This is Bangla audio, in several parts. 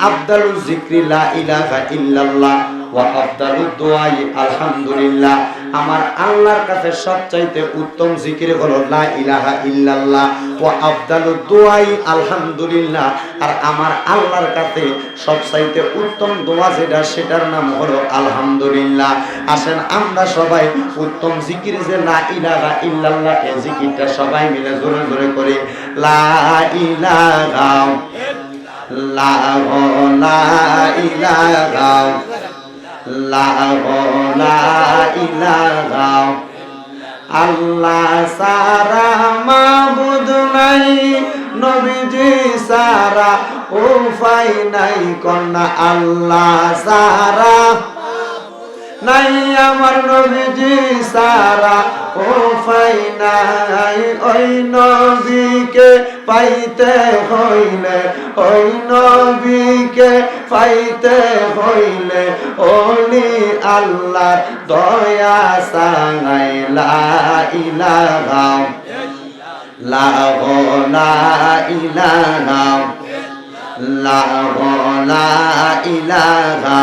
আফদালুজ যিকরি লা ইলাহা ইল্লাল্লাহ ওয়া আফদালুদ দুআই আলহামদুলিল্লাহ। আমার আল্লাহর কাছে সবচাইতে উত্তম জিকির হলো লা ইলাহা ইল্লাল্লাহ ওয়া আফদালুদ দুআই আলহামদুলিল্লাহ। আর আমার আল্লাহর কাছে সবচাইতে উত্তম দোয়া যেটা সেটার নাম হলো আলহামদুলিল্লাহ। আসেন আমরা সবাই উত্তম জিকির যে লা ইলাহা ইল্লাল্লাহ এই জিকিরটা সবাই মিলে জোরে জোরে করে লা ইলাহা লা ইলাহা লা ইলাহা আল্লাহ সারা মাবুদ নাই, নবীজি সারা উপায় নাই, কন্যা আল্লাহ সারা নাই, আমার নবীজি সারা উপায় নাই। ওই নবীকে পাইতে হইলে, ওই নবীকে পাইতে হইলে ওলি আল্লাহ দয়া চাই। লা ইলাহা লা ইলাহা লা ইলাহা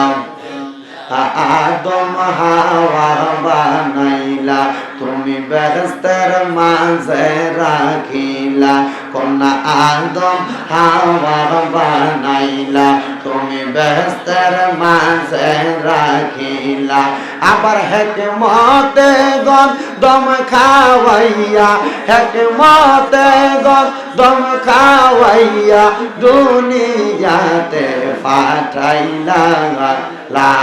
আদম হাওয়া বানাইলা, তুমি বেহেশতের মাঝে রাখিলা, কন্যা আদম হাওয়া বানাইলা, তুমি বেহেশতের মাঝে রাখিলা। আবার হিকমতে গন দম খাওয়াইয়া, হিকমতে গন দম খাওয়াইয়া দুনিয়াতে পাঠাইলা। লা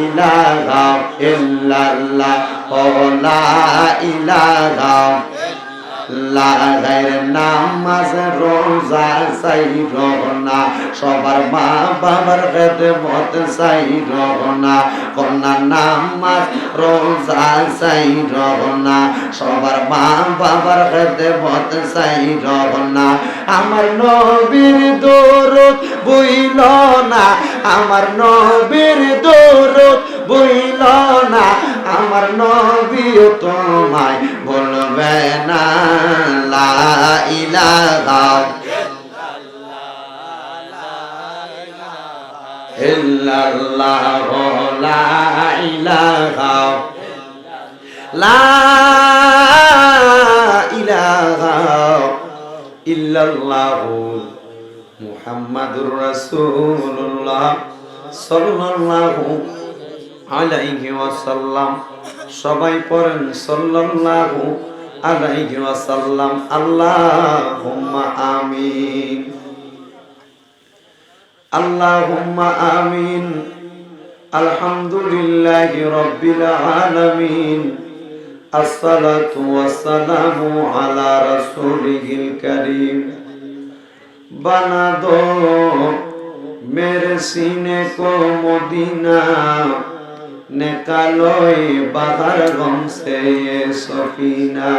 ইলাহা ইল্লাল্লাহ ও লা ইলাহা লা গায়র নামাজ রোজা চাইর না, সবার মা বাবার খেদমত চাইর না, কন্যা নামাজ রোজা চাইর না, সবার মা বাবার খেদমত চাইর না। আমার নবীর দরুদ বইল না, আমার নবীর দরুদ বইল না, আমার নবীও তোমায় বলবে না। লা ইলাহা ইল্লাল্লাহ লা ইলাহা লা ইলাহা ইল্লাল্লাহ মুহাম্মাদুর রাসূলুল্লাহ সাল্লাল্লাহু আলাইহি ওয়াসাল্লাম। সবাই পড়েন সাল্লাল্লাহু আলাইহি ওয়াসাল্লাম। আল্লাহুম্মা আমিন, আল্লাহুম্মা আমিন। আলহামদুলিল্লাহি রাব্বিল আলামিন, আসসালাতু ওয়াসসালামু আলা রাসূলিল কারীম। बना दो मेरे सीने को मदीना, निकालो बाहर गम से ये सफीना।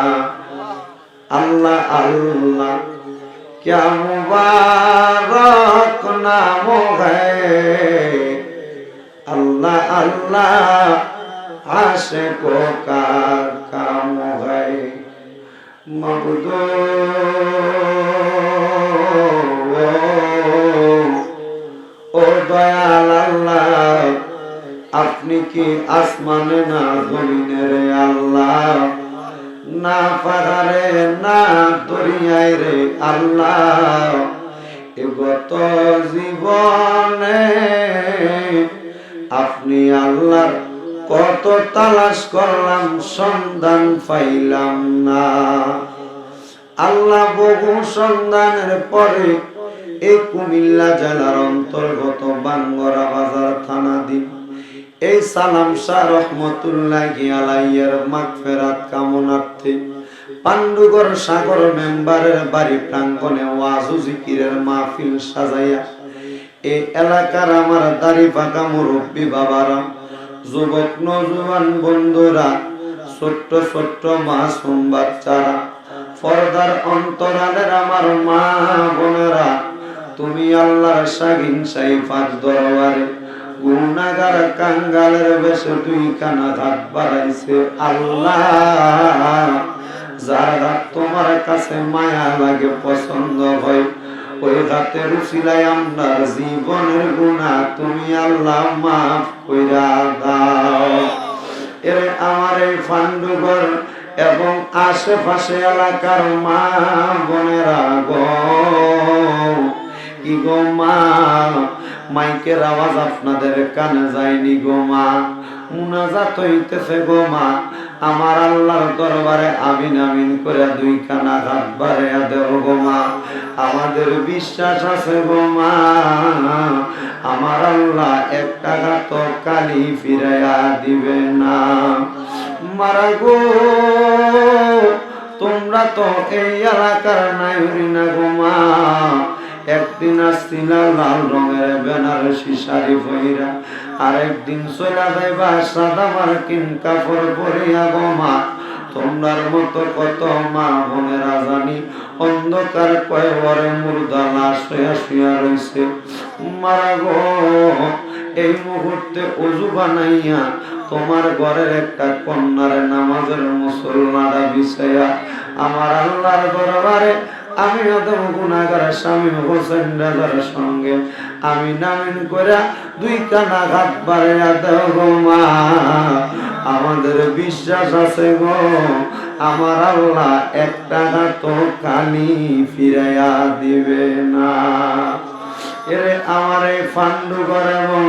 अल्लाह अल्लाह क्या मुबारक नाम है, अल्लाह अल्लाह आशिकों का काम है। मबदू ও দয়াল আল্লাহ, আপনি কি আসমানে না জমিনে রে আল্লাহ, না পাহাড়ে না দরিয়ায় রে আল্লাহ। এগত জীবনে আপনি আল্লাহর কত তালাশ করলাম, সন্ধান পাইলাম না। আল্লাহ বহু সন্ধানের পরে এই কুমিল্লা জেলার অন্তর্গত বাঙ্গরা বাজার থানাধীন এই সালাম শাহ রহমতুল্লাহি আলাইহির মাগফিরাত কামনার্থে পান্ডুগড় সাগর মেম্বারের বাড়ি প্রাঙ্গণে ওয়াজ ও জিকিরের মাহফিল সাজাইয়া এই এলাকার আমার দাড়ি পাকা মুরব্বী বাবারা, যুবক নওজোয়ান বন্ধুরা, ছোট্ট ছোট্ট মাসুম বাচ্চারা, পর্দার অন্তরালের আমার মা বোনেরা, তুমি আল্লাহর শাগিন সাইফাত দরবারে গুনাহগার কাঙ্গালের বেশে দুই কানা হাত বাড়াইছে। আল্লাহ যারা তোমার কাছে মায়া লাগে, পছন্দ হয়, ওই হাতের উসিলায় আপনার জীবনের গুনাহ তুমি আল্লাহ মাফ কইরা দাও। এরে আমার এই ফান্ডুঘর এবং আশেপাশে এলাকার মা বোনেরা গো, কি গো মা, মাইকের আওয়াজ আপনাদের কানে যায়নি গো মা, মুনাজাত হইতেছে গো মা, আমার আল্লাহর দরবারে আমিন আমিন করে দুই কানা হাত বাড়াইয়া দেব গো মা। আমাদের বিশ্বাস আছে গো মা, আমার আল্লাহ এক টাকা তো কালি ফিরাইয়া দিবে না। মারা গো, তোমরা তো এই এলাকার নাইরি না গো মা। একদিন আসছিলা লাল রঙের বেনারসি শাড়ি পইরা, আরেকদিন চলা যাইবা সাদা মার্কিন কাপড় পরিয়া গো মা। তোমরার মতো কত মা বোনেরা জানি অন্ধকার কয়বরে মুর্দা লাশ হইয়া শুয়া রইছে। মারা গো, এই মুহূর্তে ওযু বানাইয়া তোমার ঘরের একটা কন্যার নামাজের মুসল্লাটা বিছাইয়া আমার আল্লাহর দরবারে আমি অদম গুনাহগার স্বামী হোসেন রাজার সঙ্গে আমি নামিন করে দুই কানা হাত বাড়াইয়া দেও গো মা। আমাদের বিশ্বাস আছে গো, আমার আল্লাহ এক টাকা তো কালি ফিরাইয়া দিবে না। এরে আমার এই ফান্ডুঘর এবং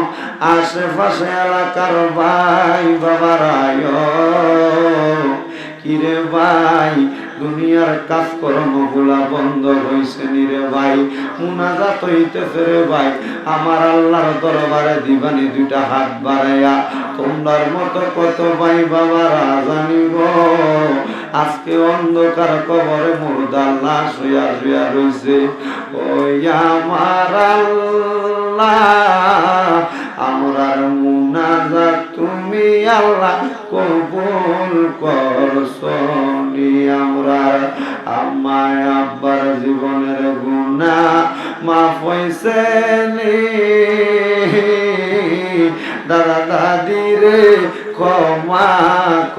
আশেপাশে এলাকার ভাই বাবারায়, কিরে ভাই, দুনিয়ার কাজকর্মগুলা বন্ধ হইছে নি রে ভাই, মুনাজাত হইতেছে রে ভাই, আমার আল্লাহর দরবারে দিবানি দুইটা হাত বাড়াইয়া। তোমরার মতো কত ভাই বাবারা জানিব আজকে অন্ধকার কবরে মুর্দা লাশ হইয়া শুয়া রইছে। ওই আমার আল্লাহ, আমরার মুনাজাত তুমি আল্লাহ কবুল করছনি। আমরার আম্মায় আব্বার জীবনের গুনাহ মাফ হইছে নি, দাদা দাদির ক্ষমা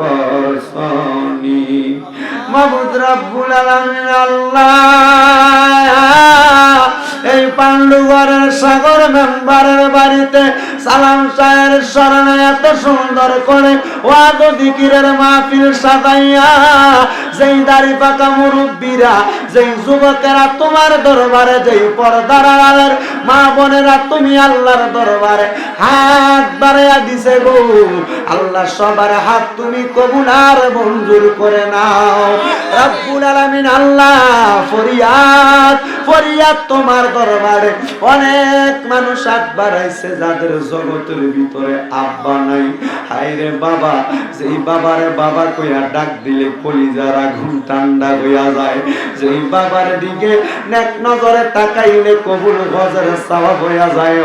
করছনি। মাবুদ রব্বুল আলামিন আল্লাহ, এই পান্ডুঘরের সাগর মেম্বারের বাড়িতে সালাম শাহের স্মরণে এত সুন্দর করে ওয়াজ ও জিকিরের মাহফিল সাজাইয়া যেই দাড়ি পাকা মুরব্বীরা, যেই যুবকেরা তোমার দরবারে, যেই পর্দার আড়ালের মা বোনেরা তুমি আল্লাহর দরবারে হাত বাড়াইয়া দিছে গো আল্লাহ, সবার হাত তুমি কবুল আর মঞ্জুর করে নাও রব্বুল আলামিন। আল্লাহ, ফরিয়াদ ফরিয়াদ তোমার দরবারে। অনেক মানুষ হাত বাড়াইছে যাদের জগতের ভিতরে আব্বা নাই। হায়রে বাবা, যেই বাবারে বাবা কইয়া ডাক দিলে কলিজার আগুন ঠান্ডা হইয়া যায়, যেই বাবার দিকে নেক নজরে তাকাইলে কবুল গজরে সওয়াব হইয়া যায়,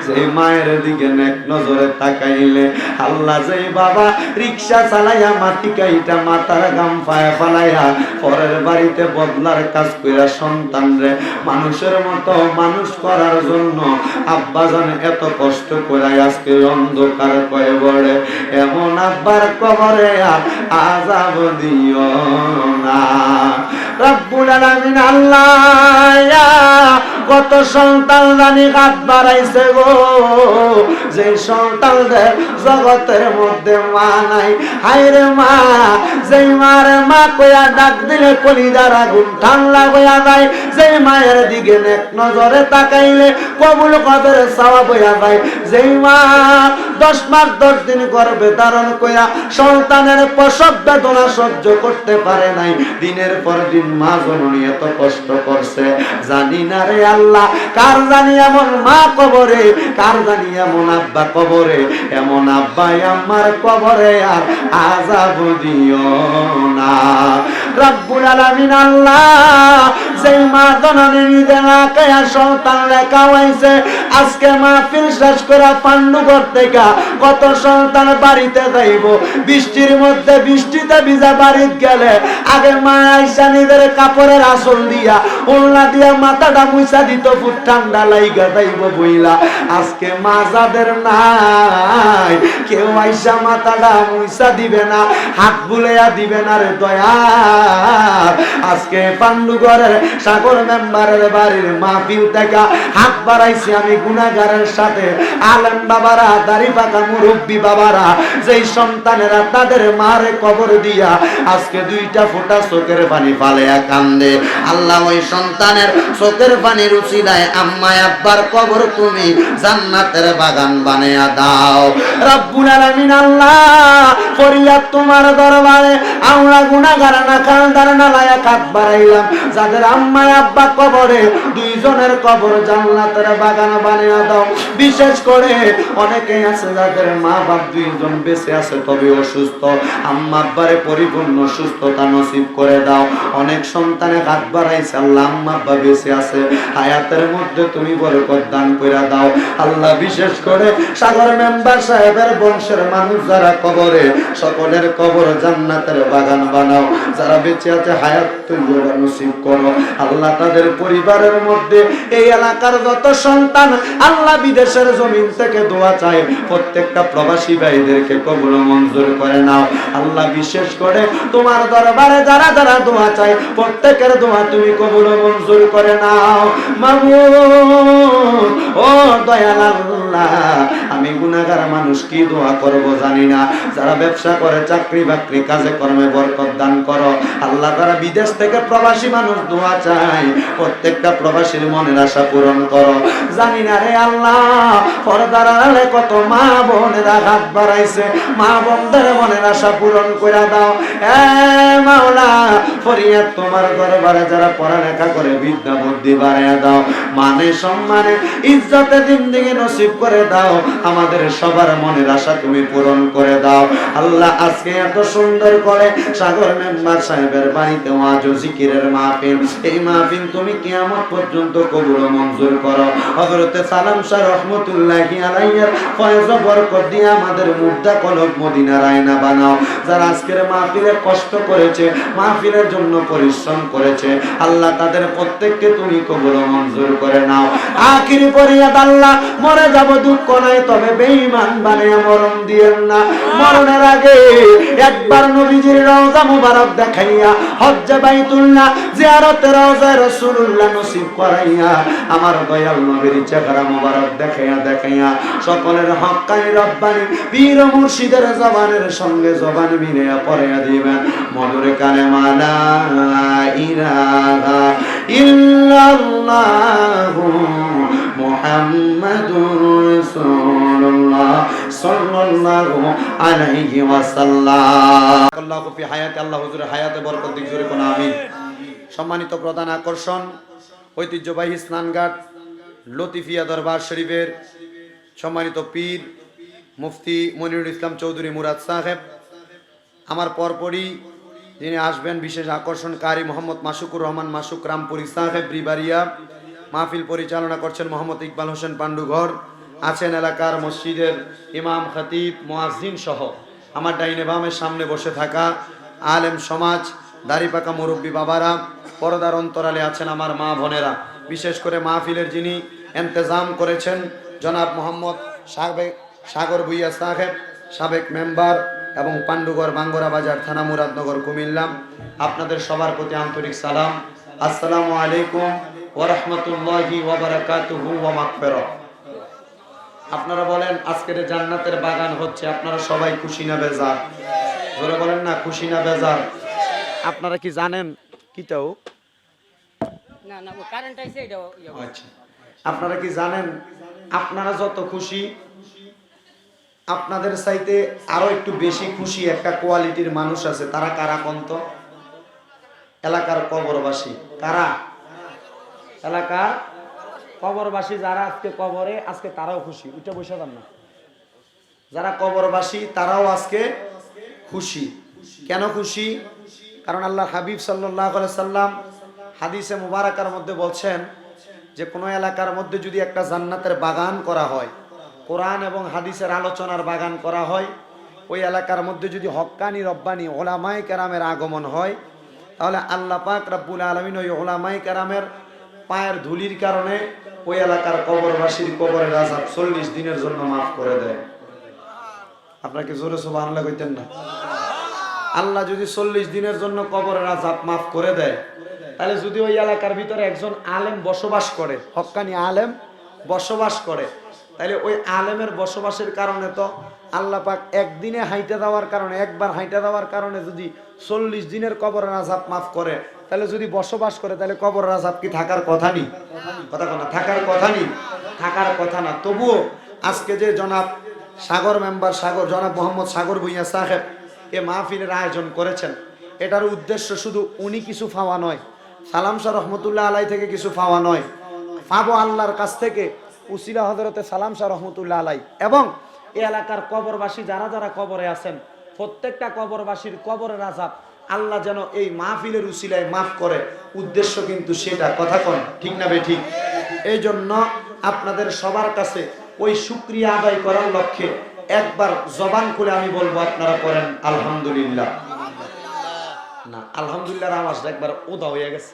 যেই মায়ের দিকে নেক নজরে তাকাইলে আল্লাহ, যেই বাবা রিকশা চালাইয়া মাটি কাইটা মাথার গাম পায়ে ফালাইয়া পরের বাড়িতে বদলার কাজ কইরা সন্তানরে মানুষের মতো মানুষ করার জন্য আব্বা জানে এত কষ্ট করে আজকে অন্ধকার কবরে, এমন আব্বার কবরে আর আযাব দিও না রব্বুল আলামিন। আল্লাহ, কত সন্তান জানি হাত বাড়াইছে গো, যে সন্তানদের জগতের মধ্যে মা নাই। হায়রে মা, যেই মারে মা কইয়া ডাক দিলে কলিজার আগুন ঠান্ডা হইয়া যায়, যেই মায়ের দিকে নেক নজরে তাকাইলে কবুল কদরে সওয়াব হইয়া যায়, যেই মা 10 মাস 10 দিন গর্ভে ধারণ কইরা সন্তানের প্রসব বেদনা সহ্য করতে পারে নাই, দিনের পর দিন মা জননী এত কষ্ট করছে। জানি না রে আল্লাহ, কার জানি এমন মা কবরে, কার জানি এমন আব্বা কবরে, এমন আব্বাই আমার কবরে আর আযাব দিও না রব্বুল আলামিন। আল্লাহ, যেই মা জননী নিজে না খায়া সন্তান লেখা হইছে, আজকে মাহফিল শেষ করে পান্ডুঘর থেকে কত সন্তান বাড়িতে যাইব, বৃষ্টির মধ্যে বৃষ্টিতে ভিজা বাড়িতে গেলে আগে মা আইসা নিজের কাপড়ের আঁচল দিয়া ওড়না দিয়া মাথাটা মুছা দিত, ফুট ঠান্ডা লাইগা যাইব বইলা। আজ আজকে মা যাদের নাই কেউ আইসা মাথাটা মুইসা দিবে না, হাত বুলাইয়া দিবে না রে দয়া। আজকে পান্ডুগড়ের সাগর মেম্বারের বাড়ির মাহফিল থেকে হাত বাড়াইছি আমি গুনাহগারের সাথে। আলেম বাবারা, দাড়ি পাকা মুরব্বী বাবারা, যেই সন্তানেরা তাদের মারে কবর দিয়া আজকে দুইটা ফোঁটা চোখের পানি ফালাইয়া কান্দে, আল্লাহ ওই সন্তানের চোখের পানির উসিলায় আম্মা আব্বার কবর তুমি জান্নাতের বাগান বানায়া দাও। রব্বুল আলামিন আল্লাহ ফরিয়াদ তোমার দরবারে, আমরা গুনাহগার না খালদার না লায়া কাত বাড়াইলাম, যাদের আম্মা আব্বা কবরে দুইজনের কবর জান্নাতের বাগান বানায়া দাও। বিশেষ করে অনেকে আছে যাদের মা বাপ দুইজন বেঁচে আছে তবে অসুস্থ, আম্মা আব্বারে পরিপূর্ণ সুস্থতা নসিব করে দাও। অনেক সন্তানে হাত বাড়াইছে, আল্লাহ আম্মা আব্বা বেঁচে আছে, হায়াতের মধ্যে তুমি বরকত দান করে দাও আল্লাহ। বিশেষ করে সাগর মেম্বার সাহেবের বংশের মানুষ যারা কবরে, সকলের কবর জান্নাতের বাগান বানাও। যারা বেঁচে আছে হায়াত তুমি নসিব করো আল্লাহ। তাদের পরিবারের মধ্যে এই এলাকার যত সন্তান আল্লাহ বিদেশের জমিন থেকে দোয়া চায়, প্রত্যেকটা প্রবাসী ভাইদেরকে কবুল মঞ্জুর করে নাও আল্লাহ। বিশেষ করে তোমার দরবারে যারা যারা দোয়া চায় প্রত্যেকের দোয়া তুমি কবুল মঞ্জুর করে নাও মাবুদ। ও দয়াল আল্লাহ, আমি গুনাহগার মানুষ, কি দোয়া করব জানি না। যারা ব্যবসা করে, চাকরি বাকরি, কাজে কর্মে বরকত দান করো আল্লাহ। তারা বিদেশ থেকে প্রবাসী মানুষ দোয়া চায়, প্রত্যেকটা প্রবাসীর মনের আশা পূরণ করো। জানি না রে আল্লাহ, পর্দার আড়ালে কত মা বোনেরা হাত বাড়াইছে, মা বোনদের মনের আশা পূরণ করে দাও এ মাওলা। ফরিয়াদ তোমার দরবারে, যারা পড়ালেখা করে বিদ্যা বুদ্ধি বাড়াইয়া দাও, মানে সম্মানে ইজ্জতে জিন্দেগি নসিব করে দাও। আমাদের সবার মনের আশা তুমি পূরণ করে দাও আল্লাহ। আজকে এত সুন্দর করে সাগর মেম্বার সাহেবের বাড়িতে ওয়াজ ও জিকিরের মাহফিল, এই মাহফিল তুমি কিয়ামত পর্যন্ত কবুল মঞ্জুর করো। হযরতে সালাম শাহ রহমাতুল্লাহি আলাইহির ফয়জ বরকত দিয়ে আমাদের মুর্দা কলব মদিনার আয়না বানাও। যারা আজকের মাহফিলে কষ্ট করেছে, মাহফিলের জন্য পরিশ্রম করেছে আল্লাহ, তাদের প্রত্যেককে তুমি কবুল মঞ্জুর করে নাও। আখিরি ফরিয়াদ আল্লাহ, মরে যাব দুঃখ নাই, তবে বেঈমান বানিয়ে মরণ দিয়েন না। মরণের আগে একবার নবীজির রওজা মুবারক দেখাইয়া, হজ্জে বাইতুল্লাহ, জিয়ারতে রওজা রাসূলুল্লাহ নসিব করাইয়া, আমার দয়াল নবীর চেহারা মুবারক দেখাইয়া দেখাইয়া সকলের হক্কানি রব্বানি পীর মুর্শিদের জবানের সঙ্গে জবান মিলাইয়া পড়াইয়া দিবেন মধুরে কালেমা লা ইলাহা ইল্লাল্লাহু মুহাম্মাদুর রাসূলুল্লাহ সাল্লাল্লাহু আলাইহি ওয়াসাল্লাম। আল্লাহু ফি হায়াতি, আল্লাহ হুজুরের হায়াতে বরকত দিক জোরে কোন আমিন। সম্মানিত প্রধান আকর্ষণ, ঐতিহ্যবাহী স্নানঘাট লতিফিয়া দরবার শরীফের সম্মানিত পীর মুফতি মনিরুল ইসলাম চৌধুরী মুরাদ সাহেব, আমার পরপরই যিনি আসবেন বিশেষ আকর্ষণ কারি মোহাম্মদ মাসুকুর রহমান মাসুক রামপুরি সাহেব ব্রিবারিয়া, মাহফিল পরিচালনা করছেন মোহাম্মদ ইকবাল হোসেন পান্ডুঘর, আছেন এলাকার মসজিদের ইমাম খতিব মুয়াজ্জিন সহ আমার ডাইনে বামের সামনে বসে থাকা আলেম সমাজ, দাড়িপাকা মুরব্বী বাবারা, পর্দার অন্তরালে আছেন আমার মা বোনেরা। বিশেষ করে মাহফিলের যিনি ইন্তেজাম করেছেন জনাব মোহাম্মদ সাগর ভুইয়া সাহেব, সাবেক মেম্বার এবং পান্ডুগড় বাঙ্গরা বাজার থানা মুরাদনগর কুমিল্লা, আপনাদের সবার প্রতি আন্তরিক সালাম। আসসালামু আলাইকুম ওয়া রাহমাতুল্লাহি ওয়া বারাকাতুহু ওয়া মাগফিরাহ। আপনারা বলেন আজকের জান্নাতের বাগান হচ্ছে, আপনারা সবাই খুশি না বেজার? জোরে বলেন না, খুশি না বেজার? আপনারা কি জানেন কিটাও? না না, ও কারেন্ট আইছে এটা। আচ্ছা, আপনারা কি জানেন আপনারা যত খুশি, আপনাদের চাইতে আরো একটু বেশি খুশি একটা কোয়ালিটির মানুষ আছে, তারা কারা কন্ত? এলাকার কবরবাসী। কারা? এলাকার কবরবাসী যারা আজকে কবরে, আজকে তারাও খুশি। ওইটা বসে যান না, যারা কবরবাসী তারাও আজকে খুশি। কেন খুশি? কারণ আল্লাহ হাবিব সাল্লাল্লাহু আলাইহি সাল্লাম হাদিসে মুবারাকার মধ্যে বলছেন যে কোনো এলাকার মধ্যে যদি একটা জান্নাতের বাগান করা হয়, কোরআন এবং হাদিসের আলোচনার বাগান করা হয়, ওই এলাকার মধ্যে যদি হক্কানি রব্বানি ওলামায়ে কেরামের আগমন হয়, তাহলে আল্লাহ পাক রব্বুল আলামিন ওই ওলামায়ে কেরামের পায়ের ধুলির কারণে ওই এলাকার কবরবাসীর কবরের আযাব 40 দিনের জন্য মাফ করে দেয়। আপনাকে জোরে সুবহানাল্লাহ কইতেন না? আল্লাহ যদি 40 দিনের জন্য কবরের আযাব মাফ করে দেয়, তাহলে যদি ওই এলাকার ভিতরে একজন আলেম বসবাস করে, হক্কানি আলেম বসবাস করে, তাহলে ওই আলেমের বসবাসের কারণে তো আল্লাহ পাক একদিনে হাইটে দেওয়ার কারণে, একবার হাইটে দেওয়ার কারণে যদি 40 দিনের কবরের আযাব মাফ করে, তাহলে যদি বসবাস করে, তাহলে কবরের আযাব কি থাকার কথা নেই? কথা না, থাকার কথা নেই, থাকার কথা না। তবুও আজকে যে জনাব সাগর মেম্বার জনাব মোহাম্মদ সাগর ভুঁইয়া সাহেব এ মাহফিলের আয়োজন করেছেন, এটার উদ্দেশ্য শুধু উনি কিছু পাওয়া নয়, সালাম শাহ রহমতুল্লাহ আলাই থেকে কিছু পাওয়া নয়, পাবো আল্লাহর কাছ থেকে উসিলা হযরতে সালাম শাহ রহমতুল্লাহ আলাই এবং এই এলাকার কবরবাসী যারা যারা কবরে আছেন, প্রত্যেকটা কবরবাসীর কবরের আযাব আল্লাহ যেন এই মাহফিলের উসিলায় মাফ করে, উদ্দেশ্য কিন্তু সেটা। কথা কোন ঠিক না বে ঠিক? এই জন্য আপনাদের সবার কাছে ওই শুকরিয়া আদায় করার লক্ষ্যে একবার জবান খুলে আমি বলবো, আপনারা করেন আলহামদুলিল্লাহ। না, আলহামদুলিল্লাহর আওয়াজটা একবার ওদা হয়ে গেছে,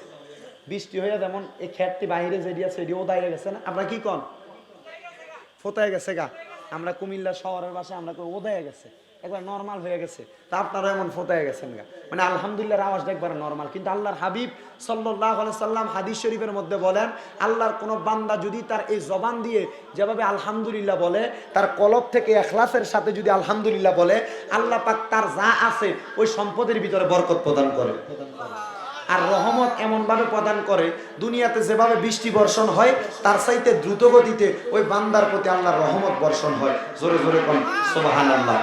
বৃষ্টি হয়ে যেমন এই খেতটি বাইরে যেদিয়া সেটি ওদা হয়ে গেছে না? আপনারা কি কন? ফোতায় গেছে গা। আমরা কুমিল্লা শহরের বাসায় আমরা ওদা হয়ে গেছে, একবার নরমাল হয়ে গেছে, তা আপনারা এমন ফোতায় গেছেন গা। মানে আলহামদুলিল্লাহর আওয়াজটা একবার নরমাল। কিন্তু আল্লাহর হাবিব সাল্লাল্লাহু আলাইহি সাল্লাম হাদিস শরীফের মধ্যে বলেন, আল্লাহর কোন বান্দা যদি তার এই জবান দিয়ে যেভাবে আলহামদুলিল্লাহ বলে, তার কলব থেকে ইখলাসের সাথে যদি আলহামদুলিল্লাহ বলে, আল্লাহ পাক তার যা আছে ওই সম্পদের ভিতরে বরকত প্রদান করে আর রহমত এমন ভাবে প্রদান করে, দুনিয়াতে যেভাবে বৃষ্টি বর্ষণ হয় তার চাইতে দ্রুত গতিতে ওই বান্দার প্রতি আল্লাহর রহমত বর্ষণ হয়। জোরে জোরে কোন সুবহানাল্লাহ।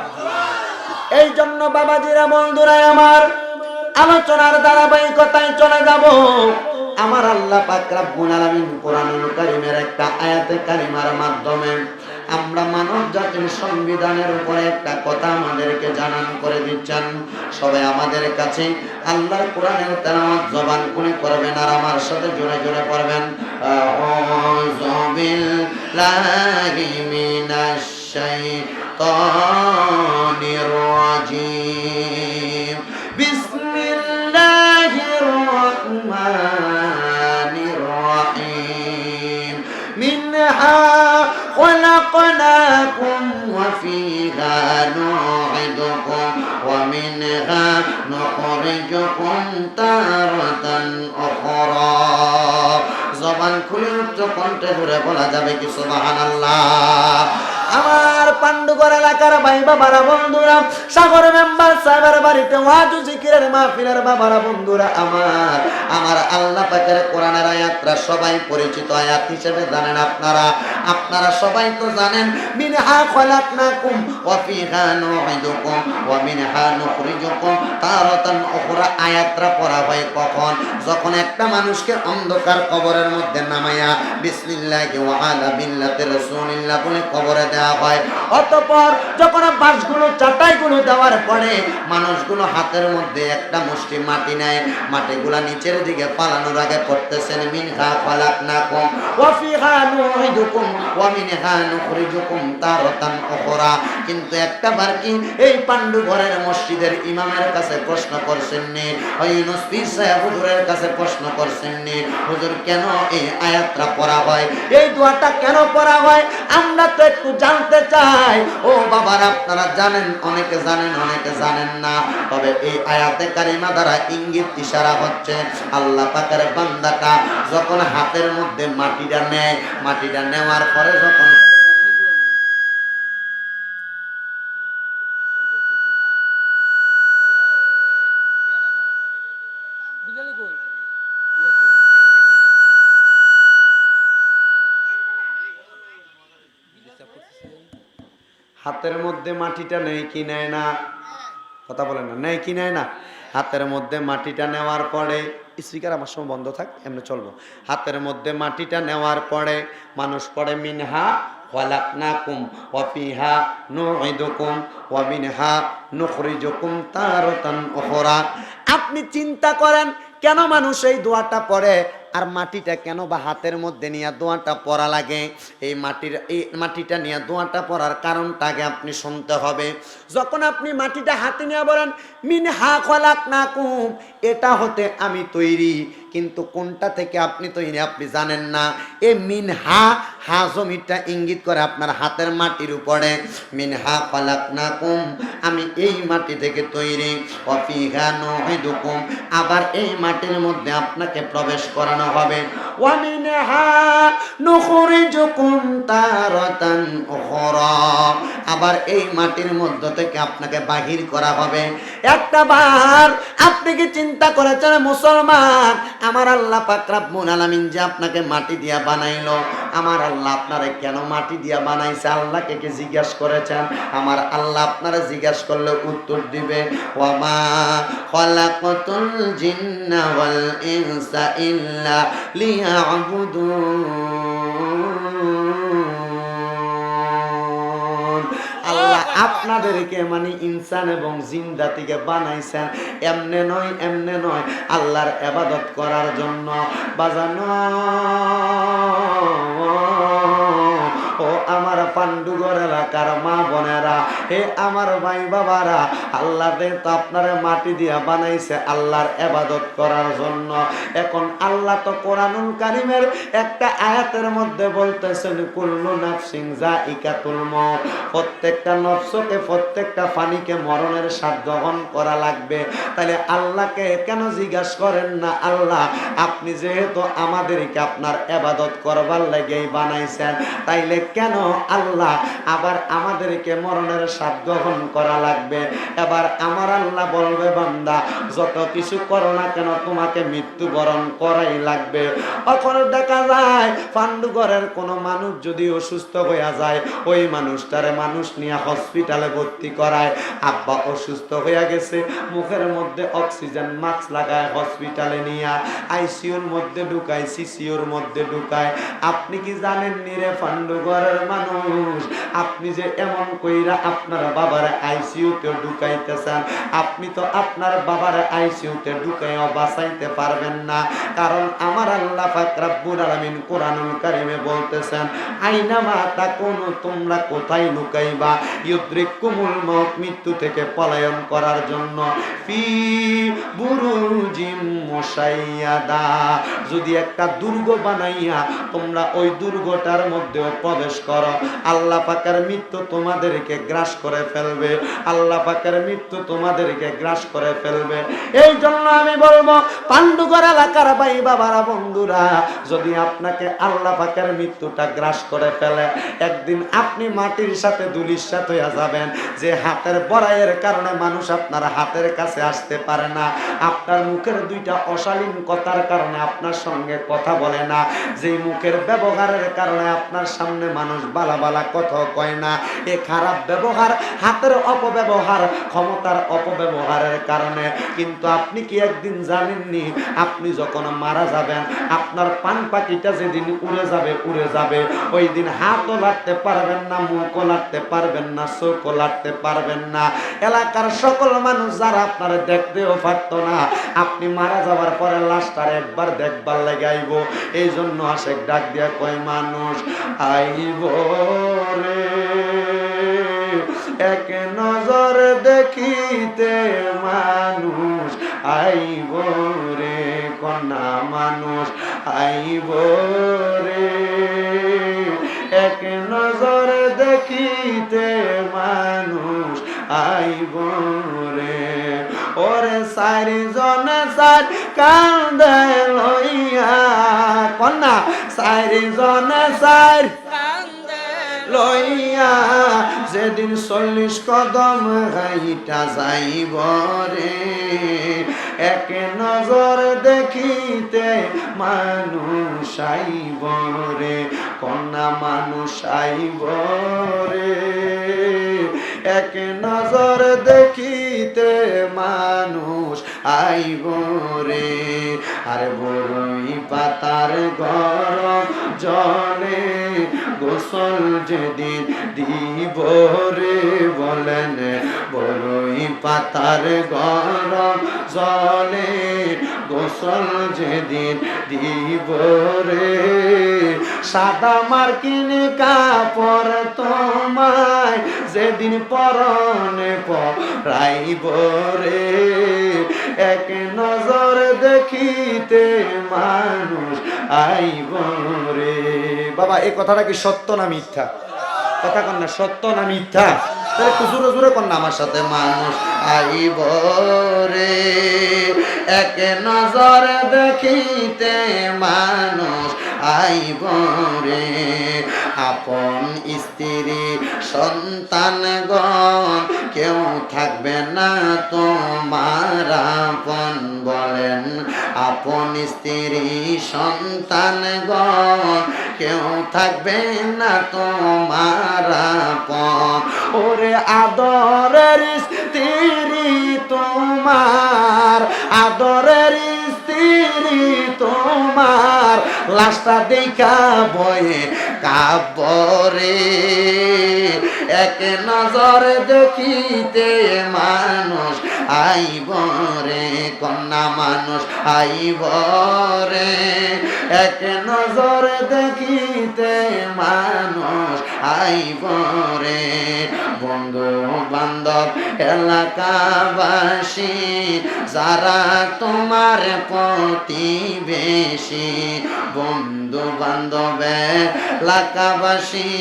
এই জন্য বাবাজিরা, বন্ধুরা আমার, আলোচনার ধারাবাহিকতায় চলে যাব। আমার আল্লাহ পাক রব্বুল আলামিন কোরআনুল কারীমের একটা আয়াতে কারিমার মাধ্যমে আমরা মানব জাতির সংবিধানের উপরে একটা কথা আমাদেরকে জানান করে দিচ্ছেন। সবাই আমাদের কাছে আল্লাহর কোরআনের তেলাওয়াত জবান খুলে করবেন আর আমার সাথে জোরে জোরে পড়বেন, আউযু বিল্লাহি মিনাশ শাইতানির রাজীম, বিসমিল্লাহির রাহমানির রাহিম, মিনহা خلقناكم وفيها نعيدكم ومنها نخرجكم تارة أخرى। জবান খুলে উচ্চ কণ্ঠে ধরে বলা যাবে কি সুবহানাল্লাহ? আমার পান্ডুগড় এলাকার ভাই বাবারা, বন্ধুরা, সাগর মেম্বার সাহেবের বাড়িতে ওয়াজ জিকিরের মাহফিলের বাবারা, বন্ধুরা আমার আল্লাহ পাকের কোরআনের আয়াতরা সবাই পরিচিত আয়াত হিসেবে জানেন আপনারা সবাই তো জানেন, মিনহা খলাকনাকুম ওয়া ফিহা নুঈদুকুম ওয়া মিনহা নুখরিজুকুম তারাতান উখরা। আয়াতরা পড়া হয় কখন? যখন একটা মানুষকে অন্ধকার কবরের মধ্যে নামায়া বিসমিল্লাহি ওয়া আলা বিল্লাতি রাসূলিল্লাহ বলে কবরে দেওয়া হয়। অতঃপর যখন বাঁশগুলো চাটাইগুলো দেওয়ার পরে মানুষগুলো হাতের মধ্যে একটা মুষ্টি মাটি নেয়, মাটিগুলা নিচের দিকে পালানোর আগে পড়তেছেন, মিনহা খলাকনাকুম ওয়া ফিহা নুঈদুকুম ওয়া মিনহা নুখরিজুকুম তারাতান উখরা। কিন্তু একটা বার কি এই পান্ডু ঘরের মসজিদের ইমামের কাছে প্রশ্ন করছেন নি, ওই ইউনূস পীর সাহেব হুজুরের কাছে প্রশ্ন করছেন নি, হুজুর কেন এই আয়াতটা পড়া হয়, এই দোয়াটা কেন পড়া হয়? আমরা তো একটু জানতে চাই। ও বাবারা, আপনারা জানেন, অনেকে জানেন অনেকে জানেন না। তবে এই আয়াতে কারিমা দ্বারা ইঙ্গিত ইশারা হচ্ছে আল্লাহ পাকের বান্দাটা যখন হাতের মধ্যে মাটিটা নেয়, মাটিটা নেওয়ার পরে যখন হাতের মধ্যে মাটিটা নেয় কি নেয় না? কথা বলেন না, নেয় কি নেয় না? হাতের মধ্যে মাটিটা নেওয়ার পরে, স্পিকার আমার সময় বন্ধ থাক, এমনি চলবো। হাতের মধ্যে মাটিটা নেওয়ার পরে মানুষ পড়ে মিনহা খলাকনাকুম ওয়া ফিহা নুঈদুকুম ওয়া মিনহা নুখরিজুকুম তারাতান উখরা। আপনি চিন্তা করেন কেন মানুষ এই দোয়াটা পড়ে আর মাটিটা কেন বা হাতের মধ্যে নিয়ে দোয়াটা পড়া লাগে? এই মাটিটা নিয়ে দোয়াটা পড়ার কারণটা আগে আপনি শুনতে হবে। যখন আপনি মাটিটা হাতে নিয়ে বলেন মিনহা খলাকনাকুম, এটা হতে আমি তৈরি, কিন্তু কোনটা থেকে আপনি তৈরি আপনি জানেন না। এ মিনহা, হা জমিটা ইঙ্গিত করে আপনার হাতের মাটির উপরে। মিনহা খালাকনাকুম, আমি এই মাটি থেকে তৈরি। ওয়া ফিহা নুঈদুকুম, আবার এই মাটির মধ্যে আপনাকে প্রবেশ করানো হবে। ওয়া মিনহা নুখরিজুকুম তারাতান উখরা, আবার এই মাটির মধ্য থেকে আপনাকে বাহির করা হবে। একটা বার আপনি কি চিন্তা করেছেন মুসলমান, আমার আল্লাহ পাক রব্বুল আলামিন যে আপনাকে মাটি দিয়া বানাইলো, আমার আল্লাহ আপনারে কেন মাটি দিয়া বানাইছে আল্লাহকে কি জিজ্ঞাসা করেছেন? আমার আল্লাহ আপনারা জিজ্ঞাসা করলে উত্তর দিবে, ওয়া মা খালাকাতুল জিন্না ওয়াল ইনসা ইল্লা লিয়াবুদুন। আল্লাহ আপনাদেরকে মানে ইনসান এবং জিন জাতিকে বানাইছেন এমনে নয় আল্লাহর ইবাদত করার জন্য। বাজানো ও আমার পান্ডুগড় এলাকার মা বোনেরা, হে আমার ভাই বাবারা, আল্লাহ তো আপনারে মাটি দিয়া বানাইছে আল্লাহর ইবাদত করার জন্য। এখন আল্লাহ তো কোরআনুল কারীমের একটা আয়াতের মধ্যে বলতেছেন, কুল্লু নাফসিন যায়িকাতুল মউত, প্রত্যেকটা নফসকে, প্রত্যেকটা প্রাণীকে মরণের স্বাদ গ্রহণ করা লাগবে। তাহলে আল্লাহকে কেন জিজ্ঞাসা করেন না, আল্লাহ আপনি যেহেতু আমাদেরকে আপনার ইবাদত করবার লাগেই বানাইছেন, তাইলে কেন আল্লাহ আবার আমাদেরকে মরণের স্বাদ গ্রহণ করা লাগবে? এবার আমার আল্লাহ বলবে, বান্দা যত কিছু করো না কেন তোমাকে মৃত্যুবরণ করাই লাগবে। এখন দেখা যায় পান্ডুগড়ের কোনো মানুষ যদি অসুস্থ হয়ে যায়, ওই মানুষটারে মানুষ নিয়ে হসপিটালে ভর্তি করায়। আব্বা অসুস্থ হয়ে গেছে, মুখের মধ্যে অক্সিজেন মাস্ক লাগায় হসপিটালে নিয়ে আইসিইউর মধ্যে ঢুকায়, সিসিউর মধ্যে ঢুকায়। আপনি কি জানেন নিরে পান্ডুগড়ের মানুষ, আপনি যে এমন কইরা আপনার বাবার আইসিইউতে ঢুকাইতেছেন, আপনি তো আপনার বাবার আইসিইউতে ঢুকাইও বাঁচাইতে পারবেন না। কারণ আমার আল্লাহ পাক রব্বুল আলামিন কোরআনুল কারীমে বলতেছেন, আইনামা তাকুনু, তোমরা কোথায় লুকাইবা, ইউদ্রিকুমুল মউত, মৃত্যু থেকে পলায়ন করার জন্য। ফি বুরুজিম মুশাইয়াদা, যদি একটা দুর্গ বানাইয়া তোমরা ওই দুর্গটার মধ্যেও প্রবেশ করো, আল্লাহ পাকের মৃত্যু তোমাদেরকে গ্রাস করে ফেলবে, আল্লাহ পাকের মৃত্যু তোমাদেরকে গ্রাস করে ফেলবে। এই জন্য আমি বলবো পান্ডুগড় এলাকার ভাই বাবারা, বন্ধুরা, যদি আপনাকে আল্লাহ পাকের মৃত্যুটা গ্রাস করে ফেলে, একদিন আপনি মাটির সাথে ধুলির সাথে হয়ে যাবেন। যে হাতের বড়াইয়ের কারণে মানুষ আপনার হাতের কাছে আসতে পারে না, আপনার মুখের দুইটা অশালীন কথার কারণে আপনার সঙ্গে কথা বলে না, যে মুখের ব্যবহারের কারণে আপনার সামনে মানুষ বালা বালা কথা কয় না, এ খারাপ ব্যবহার, হাতের অপব্যবহার, ক্ষমতার অপব্যবহারের কারণে। কিন্তু আপনি কি একদিন জানেননি, আপনি যখন মারা যাবেন, আপনার পান পাখিটা যেদিন উড়ে যাবে, ওই দিন হাতও লাড়তে পারবেন না, মুখও লাড়তে পারবেন না, চোখও লাড়তে পারবেন না। এলাকার সকল মানুষ যারা আপনারা দেখতেও পারতো না, আপনি মারা যাওয়ার পরে লাশটার একবার দেখবার লাগে আইব। এই জন্য আশেক ডাক দিয়া কয়, মানুষ আইব রে এক নজর দেখিতে, মানুষ আইব রে কন্যা, মানুষ আইব রে এক নজর দেখিতে, মানুষ আইব রে। ওরে চারিজনে চার কান্দে লইয়া, কন্যা চারিজনে চার লইয়া, যেদিন 40 কদম হাইটা যাইব রে, এক নজর দেখিতে মানুষ আইব রে কন্যা, মানুষ আইব রে এক নজর দেখিতে, মানুষ আইব রে। আর বড়ই পাতার গরম জলে গোসল যেদিন দিব রে, বলেন বড়ই পাতার গরম জলে গোসল যেদিন দিব রে, সাদা মার্কিন কাপড় তোমায় যেদিন পরনে পরাইব রে, এক নজর দেখি দেখিতে মানুষ আইব রে। বাবা এই কথাটা কি সত্য না মিথ্যা? কথা কন না, সত্য না মিথ্যা? তাহলে একটু জোরে জোরে কন না আমার সাথে, মানুষ আইব রে, এক নজর দেখিতে মানুষ আইব রে, আপন স্ত্রী সন্তানগণ কেউ থাকবে না তোমার আপন, বলেন আপন স্ত্রী সন্তানগণ কেউ থাকবে না তোমার আপন, ওরে আদরের স্ত্রী তোমার, আদরের স্ত্রী তোমার, লাশটা দেখা বয়ে কাবরে, এক নজর দেখিতে মানুষ আইব রে, কন্যা মানুষ আইব রে, এক নজর দেখিতে মানুষ আইব রে, বন্ধু বান্ধব এলাকাবাসী যারা তোমার প্রতিবেশী, বন্ধু বান্ধব এলাকাবাসী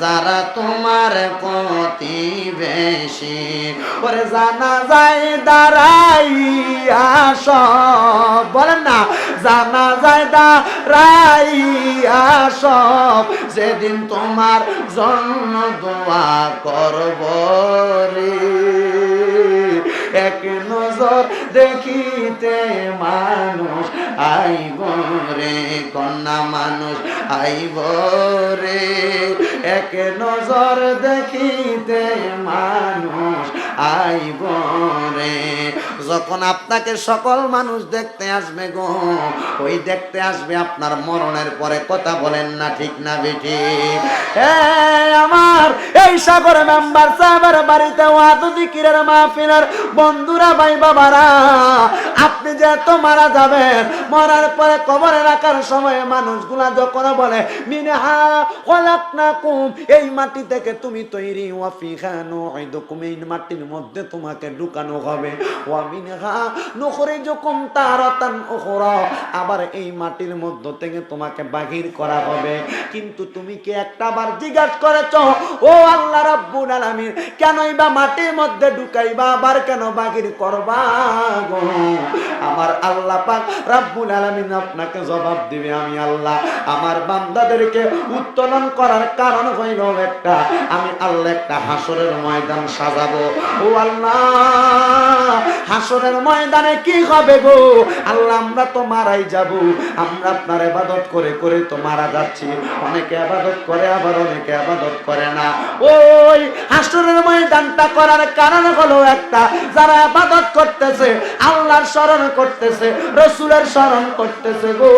যারা তোমার প্রতিবেশী, ওরে জানা যায় দাঁড়াইয়া সব, বলেন না জানা যায় দাঁড়াইয়া সব, যেদিন তোমার জন্য দোয়া করব রে, এক নজর দেখিতে মানুষ আইব রে, কন্যা মানুষ আইব রে, এক নজর দেখিতে মানুষ আইব রে। যখন আপনাকে সকল মানুষ দেখতে আসবে গো, ওই দেখতে আসবে আপনার মরণের পরে, কথা বলেন না ঠিক না বেঠি? আমার এই সাগর মেম্বার সাহেবের বাড়িতে ওয়াজ জিকিরের মাহফিলের বন্ধুরা, ভাই বাবারা, আপনি যেহেতু মারা যাবেন, মরার পরে কবরে রাখার সময় মানুষগুলা যখন বলে মিনহা খলাকনাকুম, এই মাটি থেকে তুমি তৈরি, ওয়া ফিহা নুঈদুকুম, এই মাটির মধ্যে তোমাকে ঢুকানো হবে, ওয়া মিনহা নুখরিজুকুম তারাতান উখরা, আবার এই মাটির মধ্য থেকে তোমাকে বাহির করা হবে। কিন্তু তুমি কি একটা বার জিজ্ঞাসা করেছো, ও আল্লাহ রাব্বুল আলামিন, কেনই বা মাটির মধ্যে ঢুকাইবা, আবার কেন বাহির করবা গো? আমার আল্লাহ পাক রাব্বুল আলামিন আপনাকে জবাব দিবে, আমি আল্লাহ আমার বান্দাদেরকে উত্তোলন করার কারণ হইল একটা, আমি আল্লাহ একটা হাসরের ময়দান সাজাবো। ও আল্লাহ, হাসরের ময়দানে কি হবে গো? আল্লাহ আমরা তো মারাই যাব, আমরা আপনার ইবাদত করে করে তো মারা যাচ্ছি, অনেকে ইবাদত করে আবার অনেকে ইবাদত করে না। ওই হাসরের ময়দানটা করার কারণ হলো একটা, যারা ইবাদত করতেছে, আল্লাহর স্মরণ করতেছে, রাসূলের স্মরণ করতেছে গো,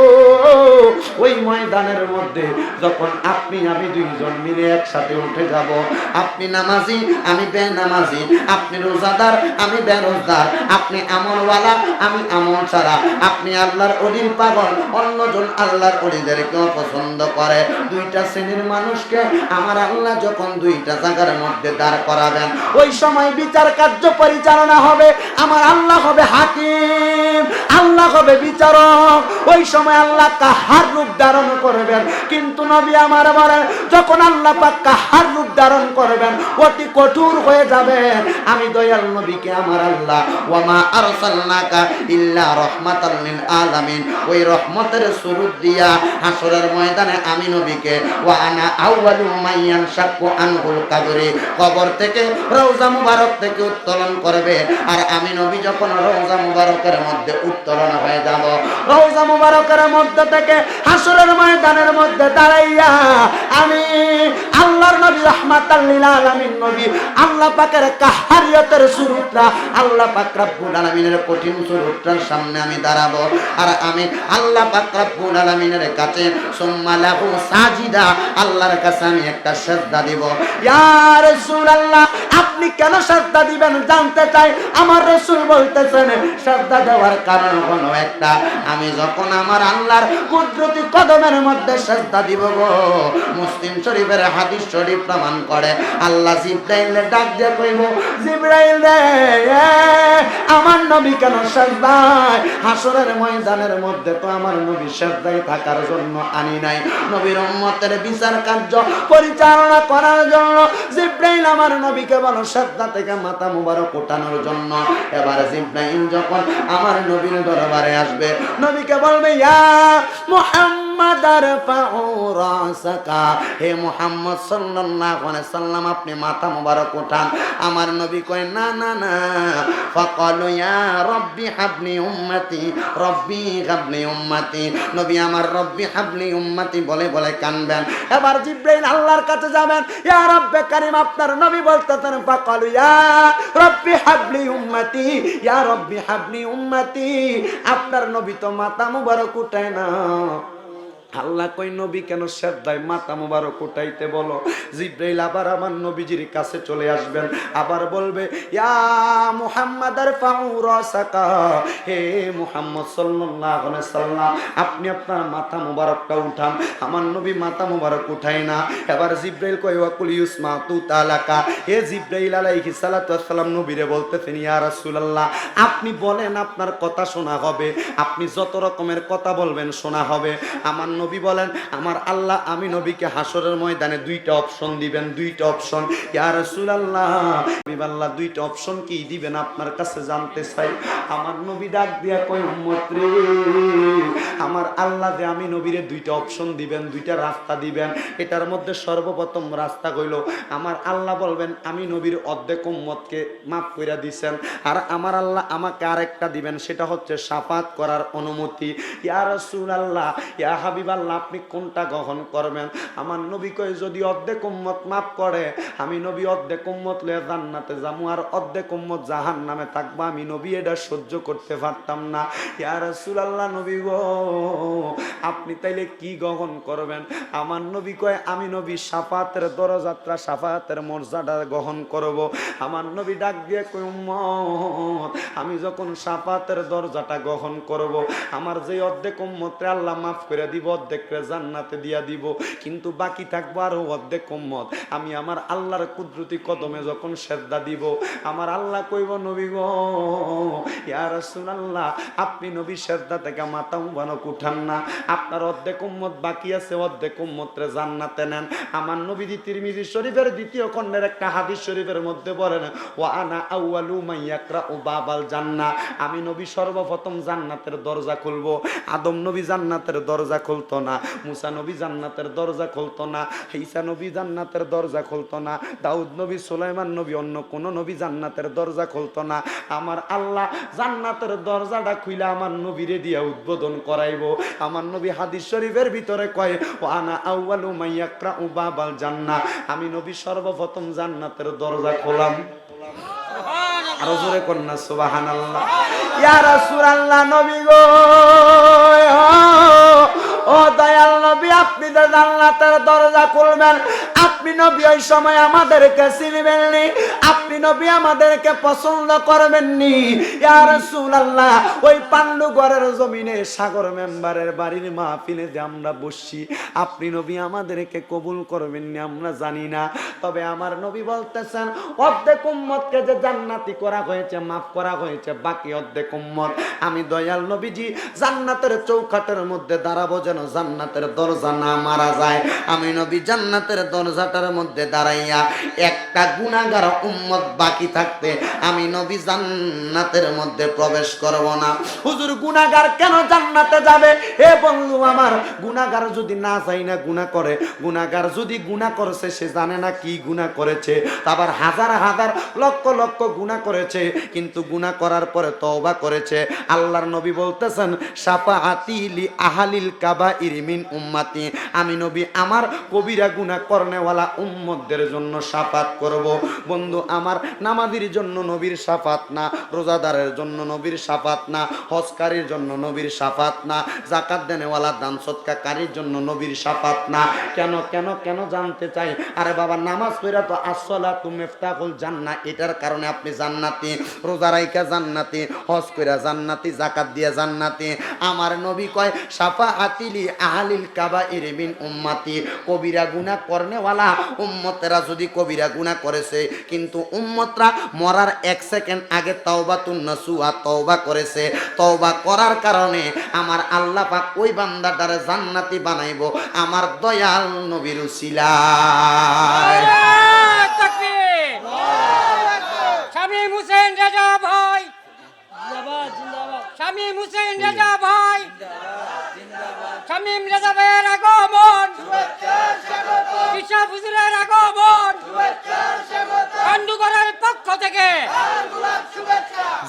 ওই ময়দানের মধ্যে যখন আপনি আমি দুইজন মিলে একসাথে উঠে যাব, আপনি নামাজি আমি বেনামাজি, আপনি রোজাদার আমি বেরোজদার, আপনি আমলওয়ালা আমি আমল ছাড়া, আপনি আল্লাহর ওলির পাগল, অন্যজন আল্লাহর ওলিদেরকেও পছন্দ করে, দুইটা শ্রেণীর মানুষকে আমার আল্লাহ যখন দুইটা জায়গার মধ্যে দাঁড় করাবেন, ওই সময় বিচার কার্য পরিচালনা হবে, আমার আল্লাহ হবে হাকিম, আল্লাহ হবে বিচারক, ওই সময় আল্লাহ কাহার রূপ ধারণ করবেন। কিন্তু নবী আমার বলেন, যখন আল্লাহ পাক কাহার রূপ ধারণ করবেন, অতি কঠোর হয়ে যাবেন, আমি দয়াল নবীকে আমার আল্লাহ ওয়ামা আরসালনাকা ইল্লা রাহমাতাল লিল আলামিন, ওই রহমতের সুরুত দিয়া হাসরের ময়দানে আমি নবীকে ওয়া আনা আউয়ালু মাইয়ান শাক্কু আনহুল কাবরি, কবর থেকে রওজা মুবারক থেকে উত্তোলন করবে, আর আমি নবী যখন রওজা মুবারকের মধ্যে উত্তোলন হয়ে যাব, রওজা মুবারকের মধ্যে থেকে হাসরের ময়দানের মধ্যে দাঁড়াইয়া আমি আল্লাহর নবী রাহমাতাল লিল আলামিন নবী, আল্লাহ পাকের কাহারিয়তের সুরুতটা, আল্লাহ পাক রব্বুল আলামিনের কঠিন সুরুতটার সামনে আমি দাঁড়াবো, আর আমি আল্লাহ পাক রব্বুল আলামিনের কাছে সুম্মা লাহু সাজিদা, আল্লাহর কাছে আমি একটা সিজদা দিব, ইয়া রাসূলুল্লাহ আপনি কেন সাজদা দিবেন জানতে চাই। আমার রাসূল বলতেছেন সাজদা দেওয়ার কারণ হলো একটা, আমি যখন আমার আল্লাহর কুদরতি কদমের মধ্যে সাজদা দিব গো, মুসলিম শরীফের হাদিস শরীফ প্রমাণ করে আল্লাহ জিবরাইলে ডাক দিয়ে কইব, জিবরাইল রে আমার নবী কেন সাজদায়? হাসরের ময়দানের মধ্যে তো আমার নবী সাজদায় থাকার জন্য আনি নাই, নবীর উম্মতের বিচার কার্য পরিচালনা করার জন্য জিবরাইল আমার নবীকে বলো সাজদা থেকে মাথা মুবারক উঠানোর জন্য। এবার জিবরাইল যখন আমার নবীর দরবারে আসবে, নবীকে বলবে ইয়া মুহাম্মদ আরফাউ রাসাকা, হে মুহাম্মদ সাল্লাল্লাহু আলাইহি সাল্লাম আপনি মাথা মুবারক উঠান। আমার নবী কয় না না না, ফাকালু ইয়া রব্বি হাবলি উম্মতি, রব্বি হাবলি উম্মতি, নবী আমার রব্বি হাবলি উম্মতি বলে বলে কানবেন। এবার জিবরাইল আল্লাহর কাছে যাবেন, ইয়া রব্বে কারীম আপনার নবী বলতেছেন ফাকালু ইয়া রব্বি হাবলি উম্মতি, ইয়া রব্বি হাবলি উম্মতি, আপনার নবী তো মাথা মুবারক উঠায় না। আল্লাহ কই নবী কেন সাজদায় মাথা মুবারক উঠাইতে বলো। জিবরাইল আবার আমার নবীজির কাছে চলে আসবেন, আবার বলবে ইয়া মুহাম্মদ আরফাউ রাসাকা, হে মুহাম্মদ সাল্লাল্লাহু আলাইহি সাল্লাম আপনি আপনার মাথা মুবারকটা উঠান। আমার নবী মাথা মুবারক উঠায় না। এবার জিবরাইল কই ওয়াকুল ইউসমা তু তালাকা, হে জিবরাইল আলাইহিস সালাতু ওয়াস সালাম নবীরে বলতেছেন ইয়া রাসূলুল্লাহ আপনি বলেন আপনার কথা শোনা হবে, আপনি যত রকমের কথা বলবেন শোনা হবে। আমার নবী বলেন আমার আল্লাহ আমি নবীকে হাসরের ময়দানে দুইটা অপশন দিবেন, দুইটা অপশন। ইয়া রাসূলুল্লাহ আল্লাহ দুইটা অপশন কি দিবেন আপনার কাছে জানতে চাই। আমার নবী ডাক দিয়া কই উম্মত রে আমার আল্লাহ যে আমি নবীরে দুইটা অপশন দিবেন, দুইটা রাস্তা দিবেন। এটার মধ্যে সর্বপ্রথম রাস্তা হইল আমার আল্লাহ বলবেন আমি নবীর অর্ধেক উম্মতকে মাফ কইরা দিবেন, আর আমার আল্লাহ আমাকে আরেকটা দিবেন, সেটা হচ্ছে শাফাত করার অনুমতি। ইয়া রাসূলুল্লাহ ইয়া হাবিবাল্লাহ আপনি কোনটা গ্রহণ করবেন? আমার নবী কয় যদি অর্ধেক উম্মত মাফ করে আমি নবী অর্ধেক উম্মত লয়ে জান্নাতে যাবো, আর অর্ধেক উম্মত জাহান্নামে থাকবো, আমি নবী এটা সহ্য করতে পারতাম না। ইয়া রাসূলুল্লাহ নবী গো আপনি তাইলে কি গ্রহণ করবেন? আমার নবী কয় আমি নবী শাফাতের দরজাত্রা শাফাতের মর্যাদা গ্রহণ করব। আমার নবী ডাক দিয়ে কয় উম্মত আমি যখন শাফাতের দরজাটা গ্রহণ করব, আমার যে অর্ধেক উম্মতরে আল্লাহ মাফ করে দিব, অর্ধেকরে জান্নাতে দিয়া দিব, কিন্তু বাকি থাকবো আরো অর্ধেক উম্মত, আমি আমার আল্লাহর কুদরতি কদমে যখন সেজদা দিব আমার আল্লাহ কইব নবী গো ইয়া রাসূলুল্লাহ আপনি নবী সেজদা থেকে মাথা মুবারক উঠান না, আপনার অর্ধেক উম্মত বাকি আছে, অর্ধেক উম্মতরে জান্নাতে নেন। আমার নবী তিরমিজি শরীফের দ্বিতীয় খণ্ডের একটা হাদিস শরীফের মধ্যে বলেন ওয়া আনা আউয়ালু মান ইয়াকরাউ বাবাল জান্নাহ, আমি নবী সর্বপ্রথম জান্নাতের দরজা খুলবো। আদম নবী জান্নাতের দরজা খুলতো না, মুসা নবী জান্নাতের দরজা খুলতো না, ঈসা নবী জান্নাতের দরজা খুলতো না, দাউদ নবী সুলাইমান নবী অন্য কোন নবী জান্নাতের দরজা খুলতো না। আমার আল্লাহ জান্নাতের দরজাটা খুইলা আমার নবীরে দিয়া উদ্বোধন করাইবো। আমার নবী হাদিস শরীফের ভিতরে কয় ওয়া আনা আউয়ালু মান ইয়াকরাউ বাবাল জান্নাহ, আমি নবী সর্বপ্রথম জান্নাতের দরজা খোলাম। আরো জোরে কন্যা সুবহানাল্লাহ। ইয়া রাসূলুল্লাহ নবী গো ও দয়াল নবী আপনি তো জান্নাতের দরজা খুলবেন, আপনি নবী ওই সময় আমাদেরকে চিনবেন নি, আপনি নবী আমাদেরকে পছন্দ করবেন নি। ইয়া রাসূলুল্লাহ ওই পান্ডুগড়ের জমিনে সাগর মেম্বারের বাড়ির মাহফিলে যে আমরা বসছি আপনি নবী আমাদেরকে কবুল করবেন নি আমরা জানি না, তবে আমার নবী বলতেছেন অর্ধেক উম্মতকে যে জান্নাতি করা হয়েছে, মাফ করা হয়েছে, বাকি অর্ধেক উম্মত আমি দয়াল নবীজি জান্নাতের চৌকাঠের মধ্যে দাঁড়াবো যেন জান্নাতের দরজা না মারা যায়। আমি নবী জান্নাতের দরজাটার মধ্যে দাঁড়াইয়া একটা গুনাহগার উম্মত বাকি থাকতে আমি নবী জান্নাতের মধ্যে প্রবেশ করব না। হুজুর গুনাহগার কেন জান্নাতে যাবে? হে বন্ধু আমার গুনাহগার যদি না চাই না গুনাহ করে, গুনাহগার যদি গুনাহ করেছে সে জানে না কি গুনাহ করেছে, আবার হাজার হাজার লক্ষ লক্ষ গুনাহ করেছে কিন্তু গুনাহ করার পরে তওবা করেছে। আল্লাহর নবী বলতেছেন শাফাআতি লি আহলিল কাবাইর মিন উম্মতি, আমি নবী আমার কবিরা গুনাহ করনেওয়ালা উম্মতদের জন্য শাফাত করব। বন্ধু আমার নামাজীর জন্য নবীর শাফাত না, রোজাদারের জন্য নবীর শাফাত না, হজকারীর জন্য নবীর শাফাত না, যাকাত দেনেওয়ালা দান সদকাকারীর জন্য নবীর শাফাত না। কেন কেন কেন জানতে চাই? আরে বাবা, নামাজ পড়া তো আসসালাতু মিফতাহুল জান্নাহ, এটার কারণে আপনি জান্নাতি। রোজা রাইখা জান্নাতি, হজ কইরা জান্নাতি, যাকাত দিয়া জান্নাতি। আমার নবী কয় শাফাআতি লি আহলিল কাবাইর মিন উম্মতি, কবিরা গুনাহ করনেওয়ালা উম্মতেরা যদি কবিরা গুনাহ করেছে কিন্তু উম্মতরা মরার 1 সেকেন্ড আগে তাওবাতুন নাসুহা তওবা করেছে, তওবা করার কারণে আমার আল্লাহ পাক ওই বান্দাটারে জান্নাতি বানাইবো আমার দয়াল নবীর উসিলায়। তাকবীর! শামীম হোসেন রাজা ভাই জিন্দাবাদ, জিন্দাবাদ। শামীম হোসেন রাজা ভাই জিন্দাবাদ। শামীম রাজা ভাইয়ের আগমন, কৃষক হুজুরের আগমন, পান্ডুগড়ের পক্ষ থেকে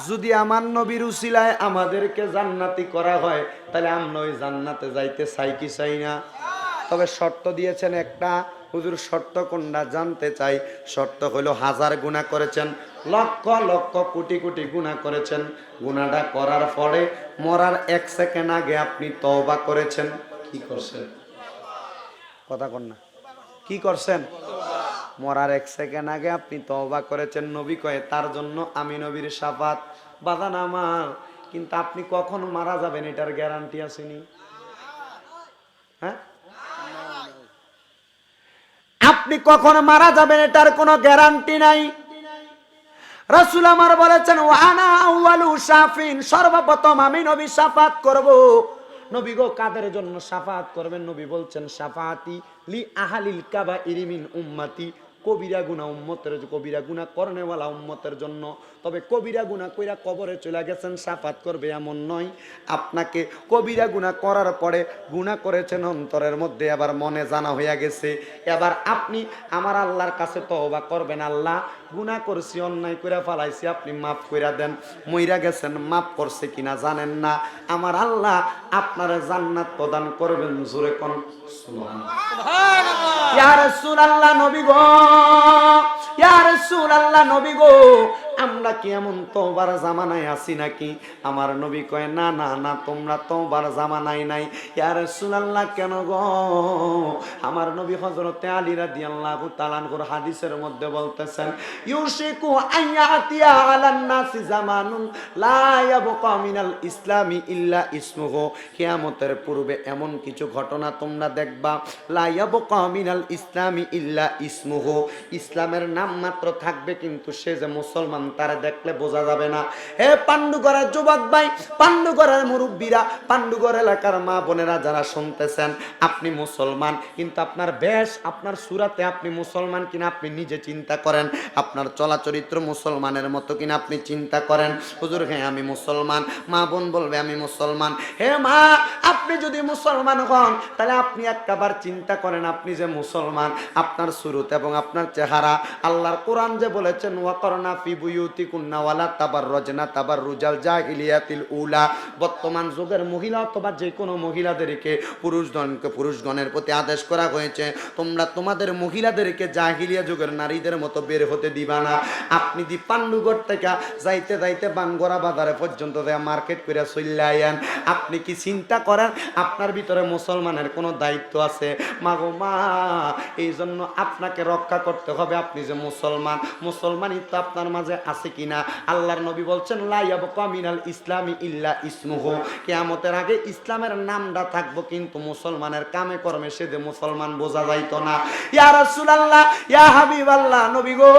যদি আমার নবীর উসিলায় আমাদেরকে জান্নাতি করা হয় তাহলে আমরা ওই জান্নাতে যাইতে চাই কি চাই না? তবে শর্ত দিয়েছেন একটা। হুজুর শর্ত কোনটা জানতে চাই? শর্ত হলো 1000 গুনাহ করেছেন, লক্ষ লক্ষ কোটি কোটি গুনাহ করেছেন, গুনাহটা করার পরে মরার 1 সেকেন্ড আগে আপনি তওবা করেছেন। কি করছেন? কথা কন না, কি করছেন? মরার 1 সেকেন্ড আগে আপনি তওবা করেছেন। নবী কয়ে তার জন্য আমি নবীর শাফাত। বাদান আমার, কিন্তু আপনি কখন মারা যাবেন এটার গ্যারান্টি আসেনি? হ্যাঁ, আপনি কখন মারা যাবেন এটার কোনো গ্যারান্টি নাই। রাসূল আমার বলেছেন ওয়ানা আউয়ালু শাফিন, সর্বপ্রথম আমি নবী শাফাত করব। নবী গো কাদের জন্য শাফাত করবেন? নবী বলছেন শাফাতি লি আহলিল কাবাইর মিন উম্মতি, কবিরা গুনাহ উম্মতের, কবিরা গুনাহ করনেওয়ালা উম্মতের জন্য। তবে কবিরা গুনাহ কইরা কবরে চলে গেছেন শাফাত করবে এমন নয়। আপনাকে কবিরা গুনাহ করার পরে গুনাহ করেছেন অন্তরের মধ্যে, আবার মনে জানা হইয়া গেছে, এবার আপনি আমার আল্লাহর কাছে তওবা করবেন, আল্লাহ গুনাহ করছি, অন্যায় কইরা ফালাইছি, আপনি মাফ কইরা দেন। মইরা গেছেন, মাফ করছে কিনা জানেন না, আমার আল্লাহ আপনারে জান্নাত প্রদান করবেন। জোরে কোন সুবহানাল্লাহ। সুবহানাল্লাহ। ইয়া রাসূলুল্লাহ নবী গো, ইয়া রাসূলুল্লাহ নবী গো, আমরা কি এমন তওবার জামানায় আছি নাকি? আমার নবী কয় না না না, তোমরা তওবার জামানায় নাই। ইয়া রাসূলুল্লাহ কেন গো? আমার নবী হযরতে আলী রাদিয়াল্লাহু তাআলা আনহুর হাদিসের মধ্যে বলতেছেন ইউশিকু আইয়াতিয়া আলান নাসি জামানুন লা ইয়াবকা মিনাল ইসলামি ইল্লা ইসমুহু, কিয়ামতের পূর্বে এমন কিছু ঘটনা তোমরা দেখবা, লা ইয়াবকা মিনাল ইসলামি ইল্লা ইসমুহু, ইসলামের নাম মাত্র থাকবে কিন্তু সে যে মুসলমান তারা দেখলে বোঝা যাবে না। হে পান্ডুগড়ের যুবক ভাই, পান্ডুগড়ের মুরব্বীরা, পান্ডুগড় এলাকার মা বোনেরা যারা শুনতেছেন, আপনি মুসলমান কিন্তু আপনার বেশ, আপনার সুরাতে আপনি মুসলমান কিনা আপনি নিজে চিন্তা করেন। আপনার চলাচরিত্র মুসলমানের মতো কিনা আপনি চিন্তা করেন। হুজুর হ্যাঁ আমি মুসলমান। মা বোন বলবে আমি মুসলমান। হে মা, আপনি যদি মুসলমান হন তাহলে আপনি একবার চিন্তা করেন আপনি যে মুসলমান, আপনার সুরত এবং আপনার চেহারা। আল্লাহর কোরআন যে বলেছেন ওয়াকরনা ফি বুয়ুতিকুন্না ওয়ালা তাবাররাজনা তাবাররুজাল জাহিলিয়াতিল উলা, বর্তমান যুগের মহিলা অথবা যে কোনো মহিলাদেরকে পুরুষগণের প্রতি আদেশ করা হয়েছে তোমরা তোমাদের মহিলাদেরকে জাহিলিয়া যুগের নারীদের মতো বের হতে দিবা না। আপনি দি পান্ডুগড় থেকে যাইতে যাইতে বাঙ্গরা বাজারে পর্যন্ত মার্কেট করে চলে আইয়েন, আপনি কি চিন্তা করেন আপনার ভিতরে মুসলমানের কোনো দায়িত্ব আছে? মা গো মা, এই জন্য আপনাকে রক্ষা করতে হবে। আপনি যে মুসলমান, মুসলমানই তো আপনার মাঝে আছে কিনা? আল্লাহর নবী বলছেন লা ইয়াবকা মিনাল ইসলামি ইল্লা ইসমুহু, কিয়ামতের আগে ইসলামের নামটা থাকবো কিন্তু মুসলমানের কামে কর্মে সে যে মুসলমান বোঝা যাইতো না। ইয়া রাসূলুল্লাহ, ইয়া হাবিবাল্লাহ নবী গো,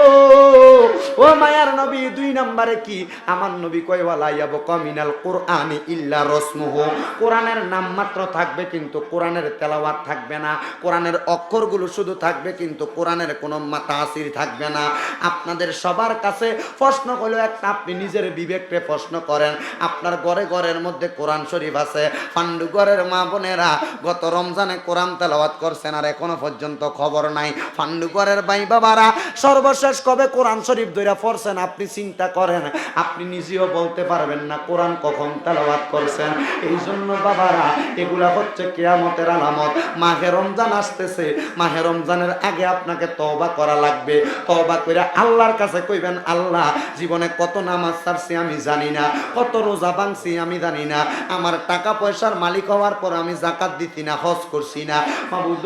ও মায়ার নবী, 2 নম্বরে কি? আমার নবী কয় ওয়ালা ইয়াবকা মিনাল কুরআনি ইল্লা রাসমুহু, কোরআনের নাম মাত্র থাকবে কিন্তু কোরআনের তেলাওয়াত থাকবে না, কোরআনের অক্ষরগুলো শুধু থাকবে কিন্তু কোরআনের কোনো তাসির থাকবে না। আপনাদের সবার কাছে প্রশ্ন হলো একটা, আপনি নিজের বিবেককে প্রশ্ন করেন। আপনার ঘরে ঘরের মধ্যে কোরআন শরীফ আছে, পান্ডু ঘরের মা বোনেরা গত রমজানে কোরআন তেলাওয়াত করছেন আর এখনো পর্যন্ত খবর নাই। পান্ডু ঘরের ভাই বাবারা সর্বশেষ কবে কোরআন শরীফ ধইরা পড়ছেন আপনি চিন্তা করেন। আপনি নিজেও বলতে পারবেন না কোরআন কখন তেলাওয়াত করছেন। এই জন্য বাবারা এগুলা হচ্ছে কিয়ামতের আলামত। মাহে রমজান আসতেছে, মাহে রমজানের আগে আপনাকে তওবা করা লাগবে। তওবা করে আল্লাহর কাছে কইবেন, আল্লাহ জীবনে কত নামাজ ছাড়ছি আমি জানি না, কত রোজা ভাঙছি আমি জানি না, আমার টাকা পয়সার মালিক হওয়ার পর আমি যাকাত দিতি না, হজ করছি না, মাবুদ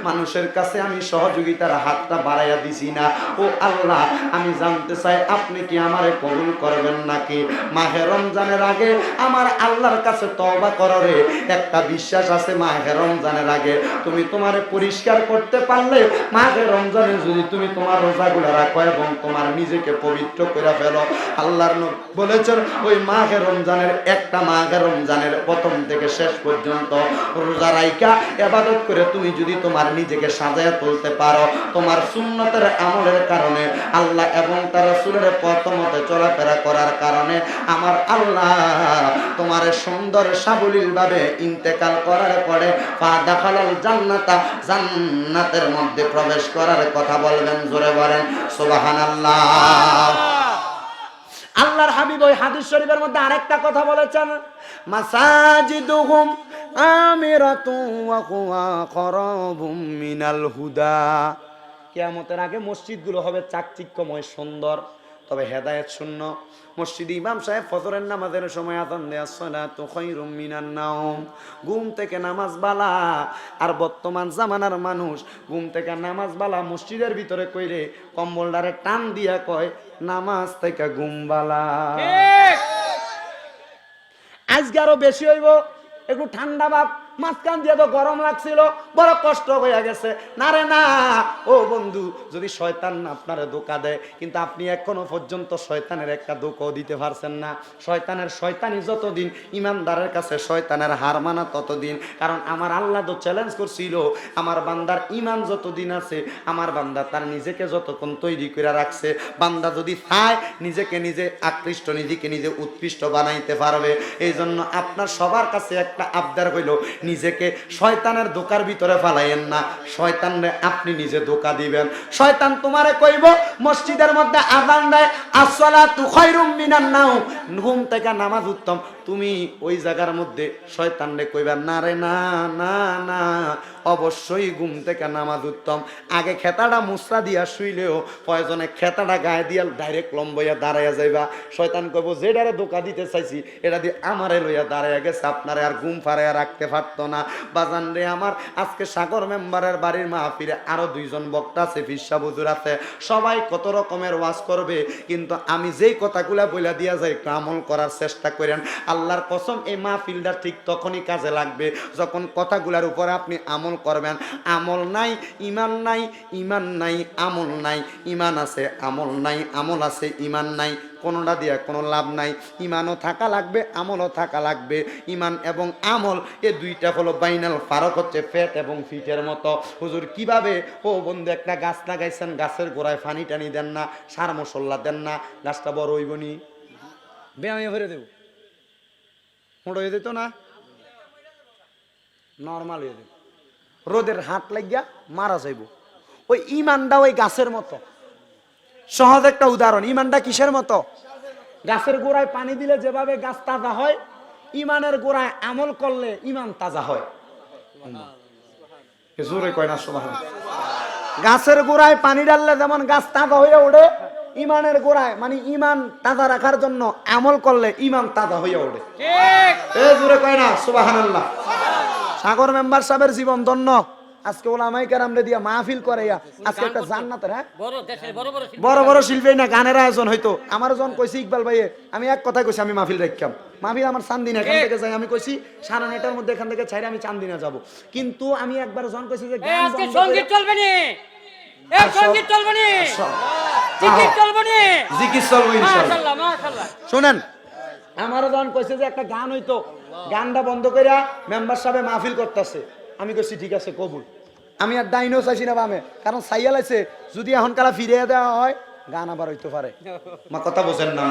মানুষের কাছে আমি সহযোগিতার হাতটা বাড়াইয়া দিছি না। ও আল্লাহ আমি জানতে চাই আপনি কি আমারে কবুল করবেন নাকি। মাহে রমজানের আগে আমার আল্লাহর কাছে তওবা কররে একটা বিশ্বাস আছে। মাহে রমজানের আগে তুমি তোমারে পরিষ্কার করতে পারলে মাহে রমজানে যদি তুমি তোমার রোজাগুলো রাখো এবং তোমার নিজেকে পবিত্র করে ফেলো, আল্লাহর নবী বলেছেন ওই মাহে রমজানের একটা মাহে রমজানের প্রথম থেকে শেষ পর্যন্ত রোজা রাইখা ইবাদত করে তুমি যদি তোমার নিজেকে সাজায় তুলতে পারো, তোমার সুন্নতের আমলের কারণে আল্লাহ এবং তার রাসূলের পথ মতে চলাফেরা করার কারণে আমার আল্লাহ তোমার সুন্দর সাবলীল ভাবে ইন্তেকাল করার পরে ফাদাখালাল জান্নাতা, জান্নাতের মধ্যে প্রবেশ করার কথা বলবেন। জোরে বলেন সুবহানাল্লাহ। আল্লাহর হাবিব ওই হাদিস শরীফের মধ্যে আরেকটা কথা বলেছেন, মাসাজিদুহুম আমিরাতু ওয়া হুয়া করাবুম মিনাল হুদা। কিয়ামতের আগে মসজিদগুলো হবে চাকচিক্যময় সুন্দর, তবে হেদায়েত শূন্য। মসজিদে ইমাম সাহেব ফজরের নামাজের সময় আযান দেয়, আসসালাতু খায়রুম মিনান নাওম, ঘুম থেকে নামাজ বালা। আর বর্তমান জামানার মানুষ ঘুম থেকে নামাজ বালা মসজিদের ভিতরে কইরে কম্বলটারে টান দিয়া কয় নামাজ থেকে ঘুম বালা। আজকে আরো বেশি হইব, একটু ঠান্ডা ভাব, মাঝখান দিয়ে তো গরম লাগছিল, বড় কষ্ট হয়ে গেছে। না রে না ও বন্ধু, যদি শয়তান আপনারে ধোঁকা দেয়, কিন্তু আপনি এখনো পর্যন্ত শয়তানের একটা ধোঁকাও দিতে পারছেন না। শয়তানের শয়তানি যতদিন, ইমানদারের কাছে শয়তানের হার মানা ততদিন। কারণ আমার আল্লাহ তো চ্যালেঞ্জ করছিল, আমার বান্দার ইমান যতদিন আছে, আমার বান্দা তার নিজেকে যতক্ষণ তৈরি করে রাখছে, বান্দা যদি চায় নিজেকে নিজে আকৃষ্ট, নিজেকে নিজে উৎকৃষ্ট বানাইতে পারবে। এই জন্য আপনার সবার কাছে একটা আবদার হইল, নিজেকে শয়তানের ধোঁকার ভিতরে ফালাইয়েন না। শয়তানরে আপনি নিজে ধোঁকা দিবেন। শয়তান তোমারে কইব মসজিদের মধ্যে আযান দেয়, আসসালাতু খায়রুম মিনান নাওম, ঘুম থেকে নামাজ উত্তম। তুমি ওই জায়গার মধ্যে শয়তানরে কইবা, না রে না না না, অবশ্যই ঘুম থেকে নামাজ উত্তম। আগে খেতাটা মুসরা দিয়া শুইলেও প্রয়োজনে খেতাটা গায়ে দিয়া ডাইরেক্ট লম্বাইয়া দাঁড়াইয়া যাইবা। শয়তান কইব যেটারে ধোঁকা দিতে চাইছি এটা দিয়ে আমারে লইয়া দাঁড়াইয়া গেছে, আপনারে আর ঘুম ফারাইয়া রাখতে পারতো না। বাজান রে আমার, আজকে সাগর মেম্বারের বাড়ির মাহফিলে আরো দুইজন বক্তা আছে, ফিরসা হুজুর আছে, সবাই কত রকমের ওয়াজ করবে, কিন্তু আমি যেই কথাগুলা বইলা দিয়া যাই একটু আমল করার চেষ্টা করেন। আল্লাহর কসম এই মাহফিলটা ঠিক তখনই কাজে লাগবে যখন কথাগুলার উপরে আপনি আমল করবেন। আমল নাই ইমান নাই, ইমান নাই আমল নাই, ইমান আছে আমল নাই, আমল আছে ইমান নাই, কোনোটা দিয়া কোনো লাভ নাই। ইমানও থাকা লাগবে, আমলও থাকা লাগবে। ইমান এবং আমল এ দুইটা হলো বাইনাল ফারক, হচ্ছে পেট এবং ফিটের মতো। হুজুর কিভাবে? ও বন্ধু, একটা গাছ লাগাইছেন, গাছের গোড়ায় পানি টানি দেন না, সার মশলা দেন না, গাছটা বড় হইবনি, ব্যায়ামে ভরে দেব, মোটা হয়ে যেত না, নর্মাল হয়ে যাবে, রোদের হাত লাগিয়া মারা যাইব। ওই ইমানটা ওই গাছের মতো। সহজ একটা উদাহরণ, ইমানটা কিসের মতো? গাছের গোড়ায় পানি দিলে যেভাবে গাছ তাজা হয়, ইমানের গোড়ায় আমল করলে ইমান তাজা হয়। জোরে কয় না সুবহানাল্লাহ। গাছের গোড়ায় পানি ডাললে যেমন গাছ তাজা হয়ে ওঠে, ইমানের গোড়ায় মানে ইমান তাজা রাখার জন্য আমল করলে ইমান তাজা হয়ে ওঠে। ঠিক, এ জোরে কয় না সুবহানাল্লাহ। সাগর মেম্বার সাহেবের জীবন ধন্য। আজকে ওলামায়ে কেরামরে দিয়া মাহফিল করে, আজকে একটা জান্নাতের, হ্যাঁ বড় বড় শিল্পী না গানের আয়োজন হইতো। আমার জন কইছি ইকবাল ভাইয়ে, আমি এক কথাই কইছি আমি মাহফিল রাখতাম। মাহফিল আমার চান্দিনা, এখান থেকে যাই, আমি কইছি 9:30টার মধ্যে এখান থেকে ছাইরে আমি চান্দিনা যাব। কিন্তু আমি একবার জন কইছি যে আজকে সঙ্গীত চলবে না, এই সঙ্গীত চলবে না, জিকির চলবে না, জিকির চলবে ইনশাআল্লাহ। মাশাআল্লাহ মাশাআল্লাহ। শুনেন, আমারও জন কইছে যে একটা গান হইতো, গানটা বন্ধ কইরা মেম্বার সাহেব মাহফিল করতেছে। আমি কইছি ঠিক আছে কবুল। আমি আর ডাইনও চাইছি না বামে, কারণ সাইয়াল আছে, যদি এখন কারা ফিরিয়ে দেওয়া হয় গান আবার হইতে পারে, মা কথা বোঝেন না,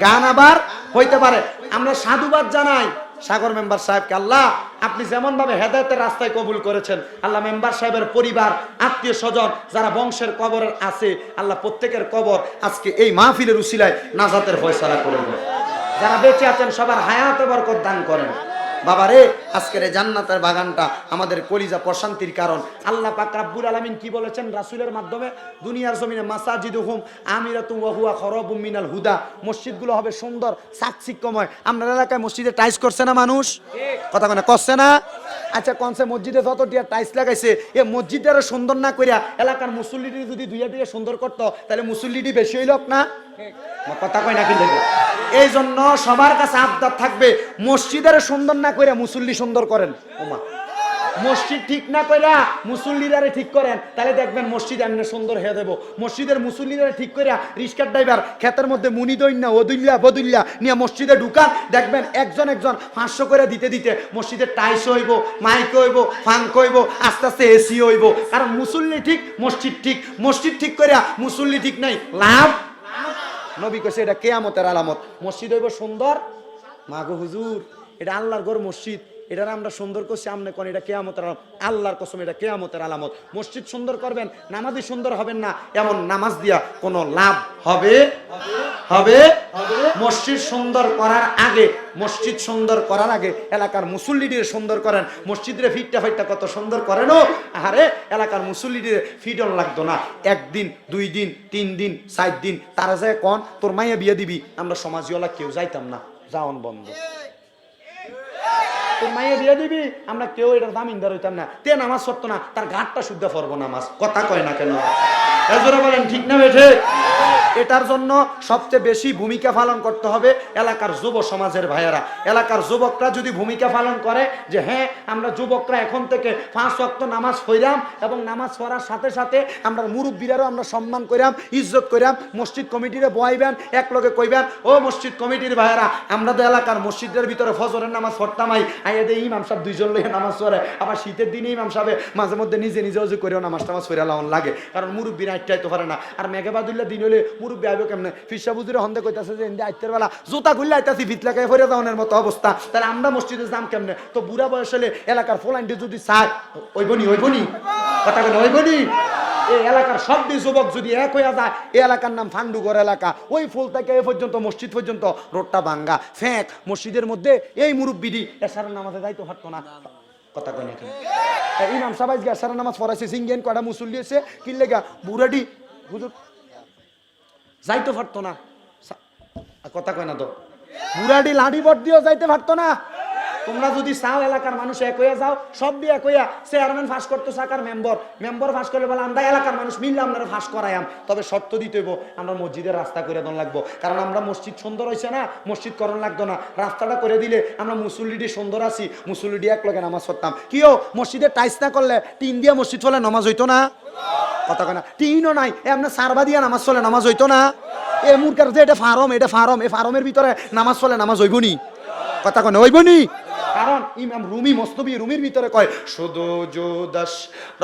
গান আবার হইতে পারে। আমরা সাধুবাদ জানাই সাগর মেম্বার সাহেবকে, আল্লাহ আপনি যেমন ভাবে হেদায়েতের রাস্তায় কবুল করেছেন, আল্লাহ মেম্বার সাহেবের পরিবার, আত্মীয় স্বজন যারা বংশের কবর আছে, আল্লাহ প্রত্যেকের কবর আজকে এই মাহফিলের উসিলায় নাজাতের ফয়সালা করে দেন। যারা বেঁচে আছেন সবার হায়াতে বরকত দান করেন। বাবারে আজকের এই জান্নাতের বাগানটা আমাদের কলিজা প্রশান্তির কারণ। আল্লাহ পাক রব্বুল আলামিন কি বলেছেন রাসূলের মাধ্যমে, দুনিয়ার জমিনে মাসাজিদুহুম আমিরাতুম ওয়া হুয়া খরাবুম মিনাল হুদা, মসজিদগুলো হবে সুন্দর চাকচিক্যময়। আপনার এলাকায় মসজিদে টাইলস করছে না মানুষ? কথা কোনা করছে না? আচ্ছা কনসে মসজিদে যত টিয়া টাইলস লাগাইছে, এ মসজিদটারে সুন্দর না কইরা এলাকার মুসল্লিটি যদি দুইয়া দুইয়া সুন্দর করতো তাহলে মুসল্লিটি বেশি হইল না? কথা কয় না কিন্তু। এই জন্য সবার কাছে আবদার থাকবে, মসজিদের সুন্দর না কইরা মুসল্লি সুন্দর করেন। ওমা মসজিদ ঠিক না কইরা মুসল্লিদারে ঠিক করেন, তাহলে দেখবেন মসজিদ এমনি সুন্দর হয়ে দেব। মসজিদের মুসল্লিদারে ঠিক কইরা রিস্কার ড্রাইভার ক্ষেতের মধ্যে মুনি দইন না ওদুল্লা বদুল্লা নিয়ে মসজিদে ঢুকান, দেখবেন একজন একজন 500 করে দিতে দিতে মসজিদের টাইস হইব, মাইক হইব, ফাঙ্ক হইব, আস্তে আস্তে এসি হইব। কারণ মুসল্লি ঠিক, মসজিদ ঠিক। মসজিদ ঠিক কইরা মুসল্লি ঠিক নাই, লাভ। নবী কইছে এটা কিয়ামতের আলামত। মসজিদ হইব সুন্দর, মাগো হুজুর এটা আল্লাহর ঘর মসজিদ, এটা আমরা সুন্দর করছি, আমনে কোন এটা কিয়ামতের আলামত। আল্লাহর কসম এটা কিয়ামতের আলামত। মসজিদ সুন্দর করবেন, নামাজি সুন্দর হবেন না, এমন নামাজ দিয়া কোনো লাভ হবে? হবে। মসজিদ সুন্দর করার আগে, মসজিদ সুন্দর করার আগে এলাকার মুসল্লিদের সুন্দর করেন। মসজিদের ফিটটা ফাইটটা কত সুন্দর করেন, ও আরে এলাকার মুসল্লিদের ফিটন লাগতো না। 1 দিন 2 দিন 3 দিন 4 দিন তারা যায় কোন তোর মাইয়া বিয়ে দিবি, আমরা সমাজওয়ালা কেউ যাইতাম না, যাওন বন্ধ। তোর মাইয়া বিয়ে দিবি, আমরা কেউ এটার দামিনদার হইতাম না, তে নামাজ পড়তো না, তার ঘাটটা শুদ্ধ পড়বো নামাজ। কথা কয় না কেন? এজরা বলেন ঠিক না বেঠে? এটার জন্য সবচেয়ে বেশি ভূমিকা পালন করতে হবে এলাকার যুব সমাজের ভাইয়েরা। এলাকার যুবকরা যদি ভূমিকা পালন করে যে হ্যাঁ আমরা যুবকরা এখন থেকে 5 ওয়াক্ত নামাজ পড়াম, এবং নামাজ পড়ার সাথে সাথে আমরা মুরব্বীরাও আমরা সম্মান কইরাম, ইজ্জত কইরাম, মসজিদ কমিটিরে বয়াইবেন, এক লগে কইবেন ও মসজিদ কমিটির ভাইয়েরা আমরা তো এলাকার মসজিদের ভিতরে ফজরের নামাজ পড়তামাই, আইয়াদে ইমাম সাহেব 2 জন লইয়া নামাজ পড়ে, আবার শীতের দিনে ইমাম সাহেব মাঝে মধ্যে নিজে নিজে অজু করেও নামাজ টামাজ পড়া লাউন লাগে, কারণ মুরব্বীরা আইতে পারে না। আর মেঘাবাদুল্লাহ দিন হলে মুরব্বী আইব কেমনে? ফিসা বুজুরে হন্দে কইতাছে যে ইন্দি আইতের বেলা জুতা খুললে আইতাছি ভিতলাকে ফিরে যাওয়ার মতো অবস্থা, তাহলে আমরা মসজিদে যাম কেমনে? তো বুড়া বয়স হলে এলাকার ফোলাইন্ডে যদি চায় ওইবনি কথা বলে ওইবনি। এই এলাকার সব যুবক যদি এক হইয়া যায়, এই এলাকার নাম ফান্ডুগর এলাকা। ওই ফুল থেকে এ পর্যন্ত মসজিদ পর্যন্ত রোডটা ভাঙ্গা ফ্যাঁক। মসজিদের মধ্যে এই মুরব্বিদি এসারের নামাজে যাইতে পারতো না। কথা কই না কেন? ইমাম সাহেব আজকে এসারের নামাজ পড়াইছে, সিঙ্গেন কয়টা মুসল্লি আছে কি লেগা বুড়াডি হুজুর যাইতে পারতো না। কথা কয় না তো? বুড়াডি লাঠি বট দিয়েও যাইতে পারতো না। তোমরা যদি চাও এলাকার মানুষ এক হইয়া যাও, সব দিয়ে এক হইয়া চেয়ারম্যান ফাঁস করতো চাকার মেম্বার ফাঁস করলে বলে আমরা এলাকার মানুষ মিললে আমরা ফাঁস করাইম, তবে শর্ত দিতে হইব আমরা মসজিদের রাস্তা করে দেন লাগবো। কারণ আমরা মসজিদ সুন্দর হয়েছে না, মসজিদ করণ লাগতো না, রাস্তাটা করে দিলে আমরা মুসল্লিটি সুন্দর আছি, মুসল্লিটি এক লগে নামাজ পড়তাম। কিও মসজিদে টাইস না করলে টিন দিয়ে মসজিদ চলে নামাজ হইতো না? কথা কয় না? টিনও নাই, এমনি সারবা দিয়া নামাজ চলে নামাজ হইতো না? এ মুরকার যে এটা ফার্ম, এটা ফার্ম, এই ফার্মের ভিতরে নামাজ চলে নামাজ হইবনি? কথা কয় না হইবনি? কারণ ইমাম রুমি মস্তবি রুমির ভিতরে কয় শুধু জুদাস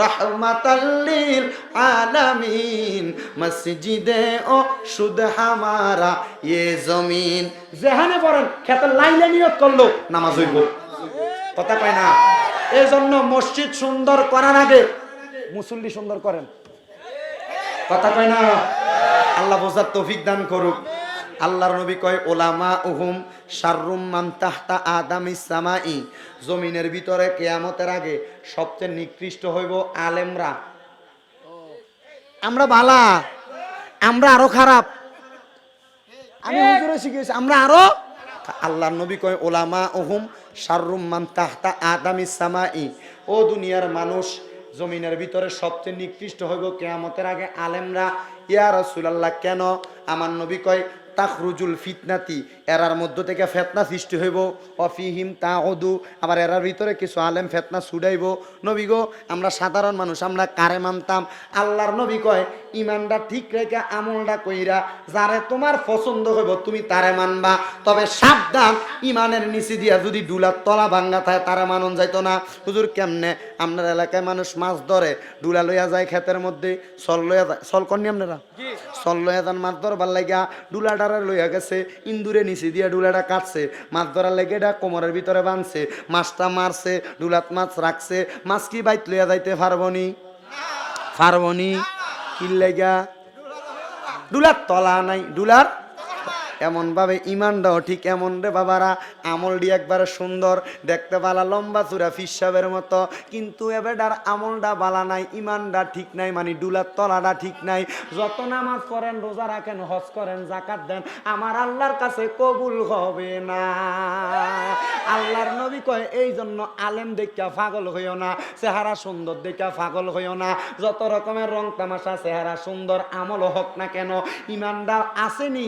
রাহমাতাল লিল আলামিন মসজিদে ও শুদ হামারা ये জমিন। যেখানে পড়েন খেতে লাইলে নিয়ত করলো নামাজ হইব। কথা কয় না? এই জন্য মসজিদ সুন্দর করার আগে মুসল্লি সুন্দর করেন। কথা কয় না? আল্লাহ বোঝার তৌফিক দান করুক। আল্লাহর নবী কয় ওলামা উহুম শাররুম মান তাহতা আদামিস সামাই, জমিনের ভিতরে কিয়ামতের আগে সবচেয়ে নিকৃষ্ট হইব আলেমরা। আমরা বালা, আমরা আরো খারাপ। আমি হুজুরে শিখেছি আমরা আরো। আল্লাহর নবী কয় ওলামা উহুম শাররুম মান তাহতা আদামিস সামাই, ও দুনিয়ার মানুষ জমিনের ভিতরে সবচেয়ে নিকৃষ্ট হইব কিয়ামতের আগে আলেমরা। ইয়া রাসূলুল্লাহ কেন? আমার নবী কয় তাখরুজুল ফিতনাতি এরার মধ্য থেকে ফেতনা সৃষ্টি হইব, অফিহিম তাউদু, আবার এরার ভিতরে কিছু আলেম ফেতনা ছুড়াইব। নবী গো, আমরা সাধারণ মানুষ, আমরা কারে মানতাম? আল্লাহর নবী কয় ইমানটা ঠিক রেখে আমলটা কইরা যারে তোমার পছন্দ হইব তুমি তারে মানবা, তবে সাবধান, ইমানের নিচে দিয়া যদি ডুলার তলা ভাঙ্গা থাকে তারে মানন যাইতো না। হুজুর কেমনে? আপনার এলাকায় মানুষ মাছ ধরে, ডুলা লইয়া যায় ক্ষেতের মধ্যে, সল লইয়া যায়, সল করেনি আপনারা? সল লইয়া যান মাছ ধরবার লাগিয়া, ডুলাটারে লইয়া গেছে, ইন্দুরে নিচে দিয়ে ডুলাটা কাটছে, মাছ ধরার লেগে এটা কোমরের ভিতরে বাঁধছে, মাছটা মারছে, ডুলাত মাছ রাখছে, মাছ কি বাইত লইয়া যাইতে পারবনি? পারবনি? কি লেগা? ডুলার তলা নাই, ডুলার। এমন ভাবে ইমানটাও ঠিক এমন রে বাবারা, আমলটি একবারে সুন্দর, দেখতে বালা, লম্বা চূড়া ফিসাবের মতো, কিন্তু এবেডার আমলটা বালা নাই, ইমানটা ঠিক নাই, মানে ডুলার তলাটা ঠিক নাই। যত নামাজ করেন, রোজা রাখেন, হজ করেন, যাকাত দেন, আমার আল্লাহর কাছে কবুল হবে না। আল্লাহর নবী কয় এই জন্য আলেম দেখা পাগল হইও না, চেহারা সুন্দর দেখা পাগল হইও না। যত রকমের রং তামাশা, চেহারা সুন্দর, আমল হোক না কেন, ইমানটা আসেনি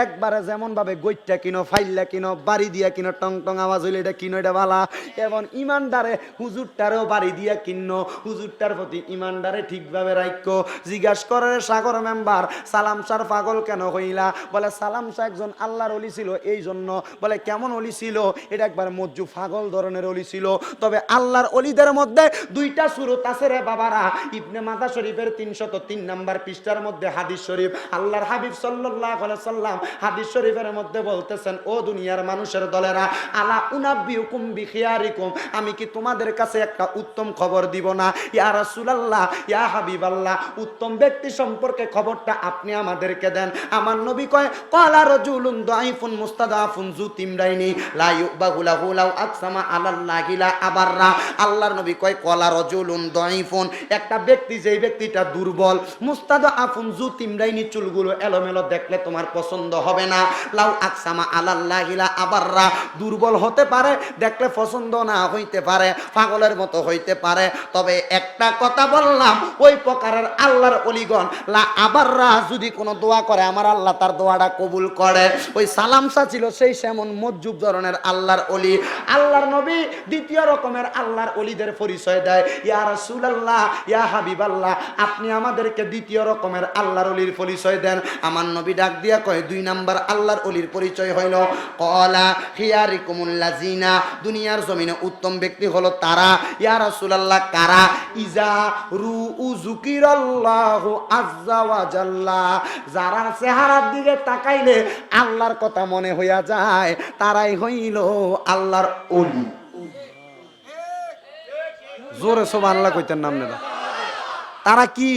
একবারে যেমন ভাবে গৈটটা কিনো, ফাইল্লা কিনো, বাড়ি দিয়া কিনো, টং টং আওয়াজ হইলে এটা কিনো, এটা বালা। এবং ইমানদারে হুজুরটারেও বাড়ি দিয়া কিনো, হুজুরটার প্রতি ইমানদারে ঠিকভাবে রাখো। জিজ্ঞাস করে সাগর মেম্বার, সালাম শাহ পাগল কেন হইলা? বলে সালাম শাহ একজন আল্লাহর ওলি ছিল, এই জন্য। বলে কেমন ওলি ছিল? এটা একবার মজ্জু পাগল ধরনের ওলি ছিল। তবে আল্লাহর ওলিদের মধ্যে দুইটা সুরত আছে রে বাবারা। ইবনে মাজাহ শরীফের 303 নম্বর পৃষ্ঠার মধ্যে হাদিস শরীফ, আল্লাহর হাবিব সাল্লাল্লাহু আলাইহি সাল্লাম হাদিস শরীফের মধ্যে বলতেছেন, ও দুনিয়ার মানুষের দলেরা, আলা উনাব্বিউকুম বিখিয়ারিকুম, আমি কি তোমাদের কাছে একটা উত্তম খবর দিব না? ইয়া রাসূলুল্লাহ, ইয়া হাবিবাল্লাহ, উত্তম ব্যক্তি সম্পর্কে খবরটা আপনি আমাদেরকে দেন। আমার নবী কয়, ক্বালা রাজুলুন দাঈফুন মুস্তাদাফুন যু তিমরাইনি লা ইউবাহু লাহু লাউ আকসামা আলাল্লাহি লা আবাররা। আল্লাহর নবী কয়, ক্বালা রাজুলুন দাঈফুন, একটা ব্যক্তি, যেই ব্যক্তিটা দুর্বল, মুস্তাদাফুন যু তিমরাইনি, চুলগুলো এলোমেলো, দেখলে তোমার পছন্দ হবে না। লাউ আকসামা আলাল্লাহি লা আবাররা, দুর্বল হতে পারে, দেখলে পছন্দ না হইতে পারে, পাগলের মতো হইতে পারে। তবে একটা কথা বললাম, ওই প্রকারের আল্লাহর ওলিগণ লা আবাররা যদি কোনো দোয়া করে, আমার আল্লাহ তার দোয়াটা কবুল করে। ওই সালাম শাহ ছিল সেই সেমন মজ্জুব ধরনের আল্লাহর ওলি। আল্লাহর নবী দ্বিতীয় রকমের আল্লাহর ওলিদের পরিচয় দেয়, ইয়া রাসূলুল্লাহ, ইয়া হাবিবাল্লাহ, আপনি আমাদেরকে দ্বিতীয় রকমের আল্লাহর ওলির পরিচয় দেন। আমার নবী ডাক দিয়া কয়, দুই নাম্বার আল্লাহর ওলির পরিচয় হইল, ক্বালা খিয়ারিকুমুল লাযিনা, দুনিয়ার জমিনে উত্তম ব্যক্তি হলো তারা। ইয়া রাসূলুল্লাহ, কারা? ইজা রুউ যুকিরাল্লাহু আযজা ওয়া জাল্লা, যারা চেহারার দিকে তাকাইলে আল্লাহর কথা মনে হইয়া যায়, তারাই হইল আল্লাহর ওলি। জোরে সুবহানাল্লাহ কইতেন না আপনারা? তারা কি?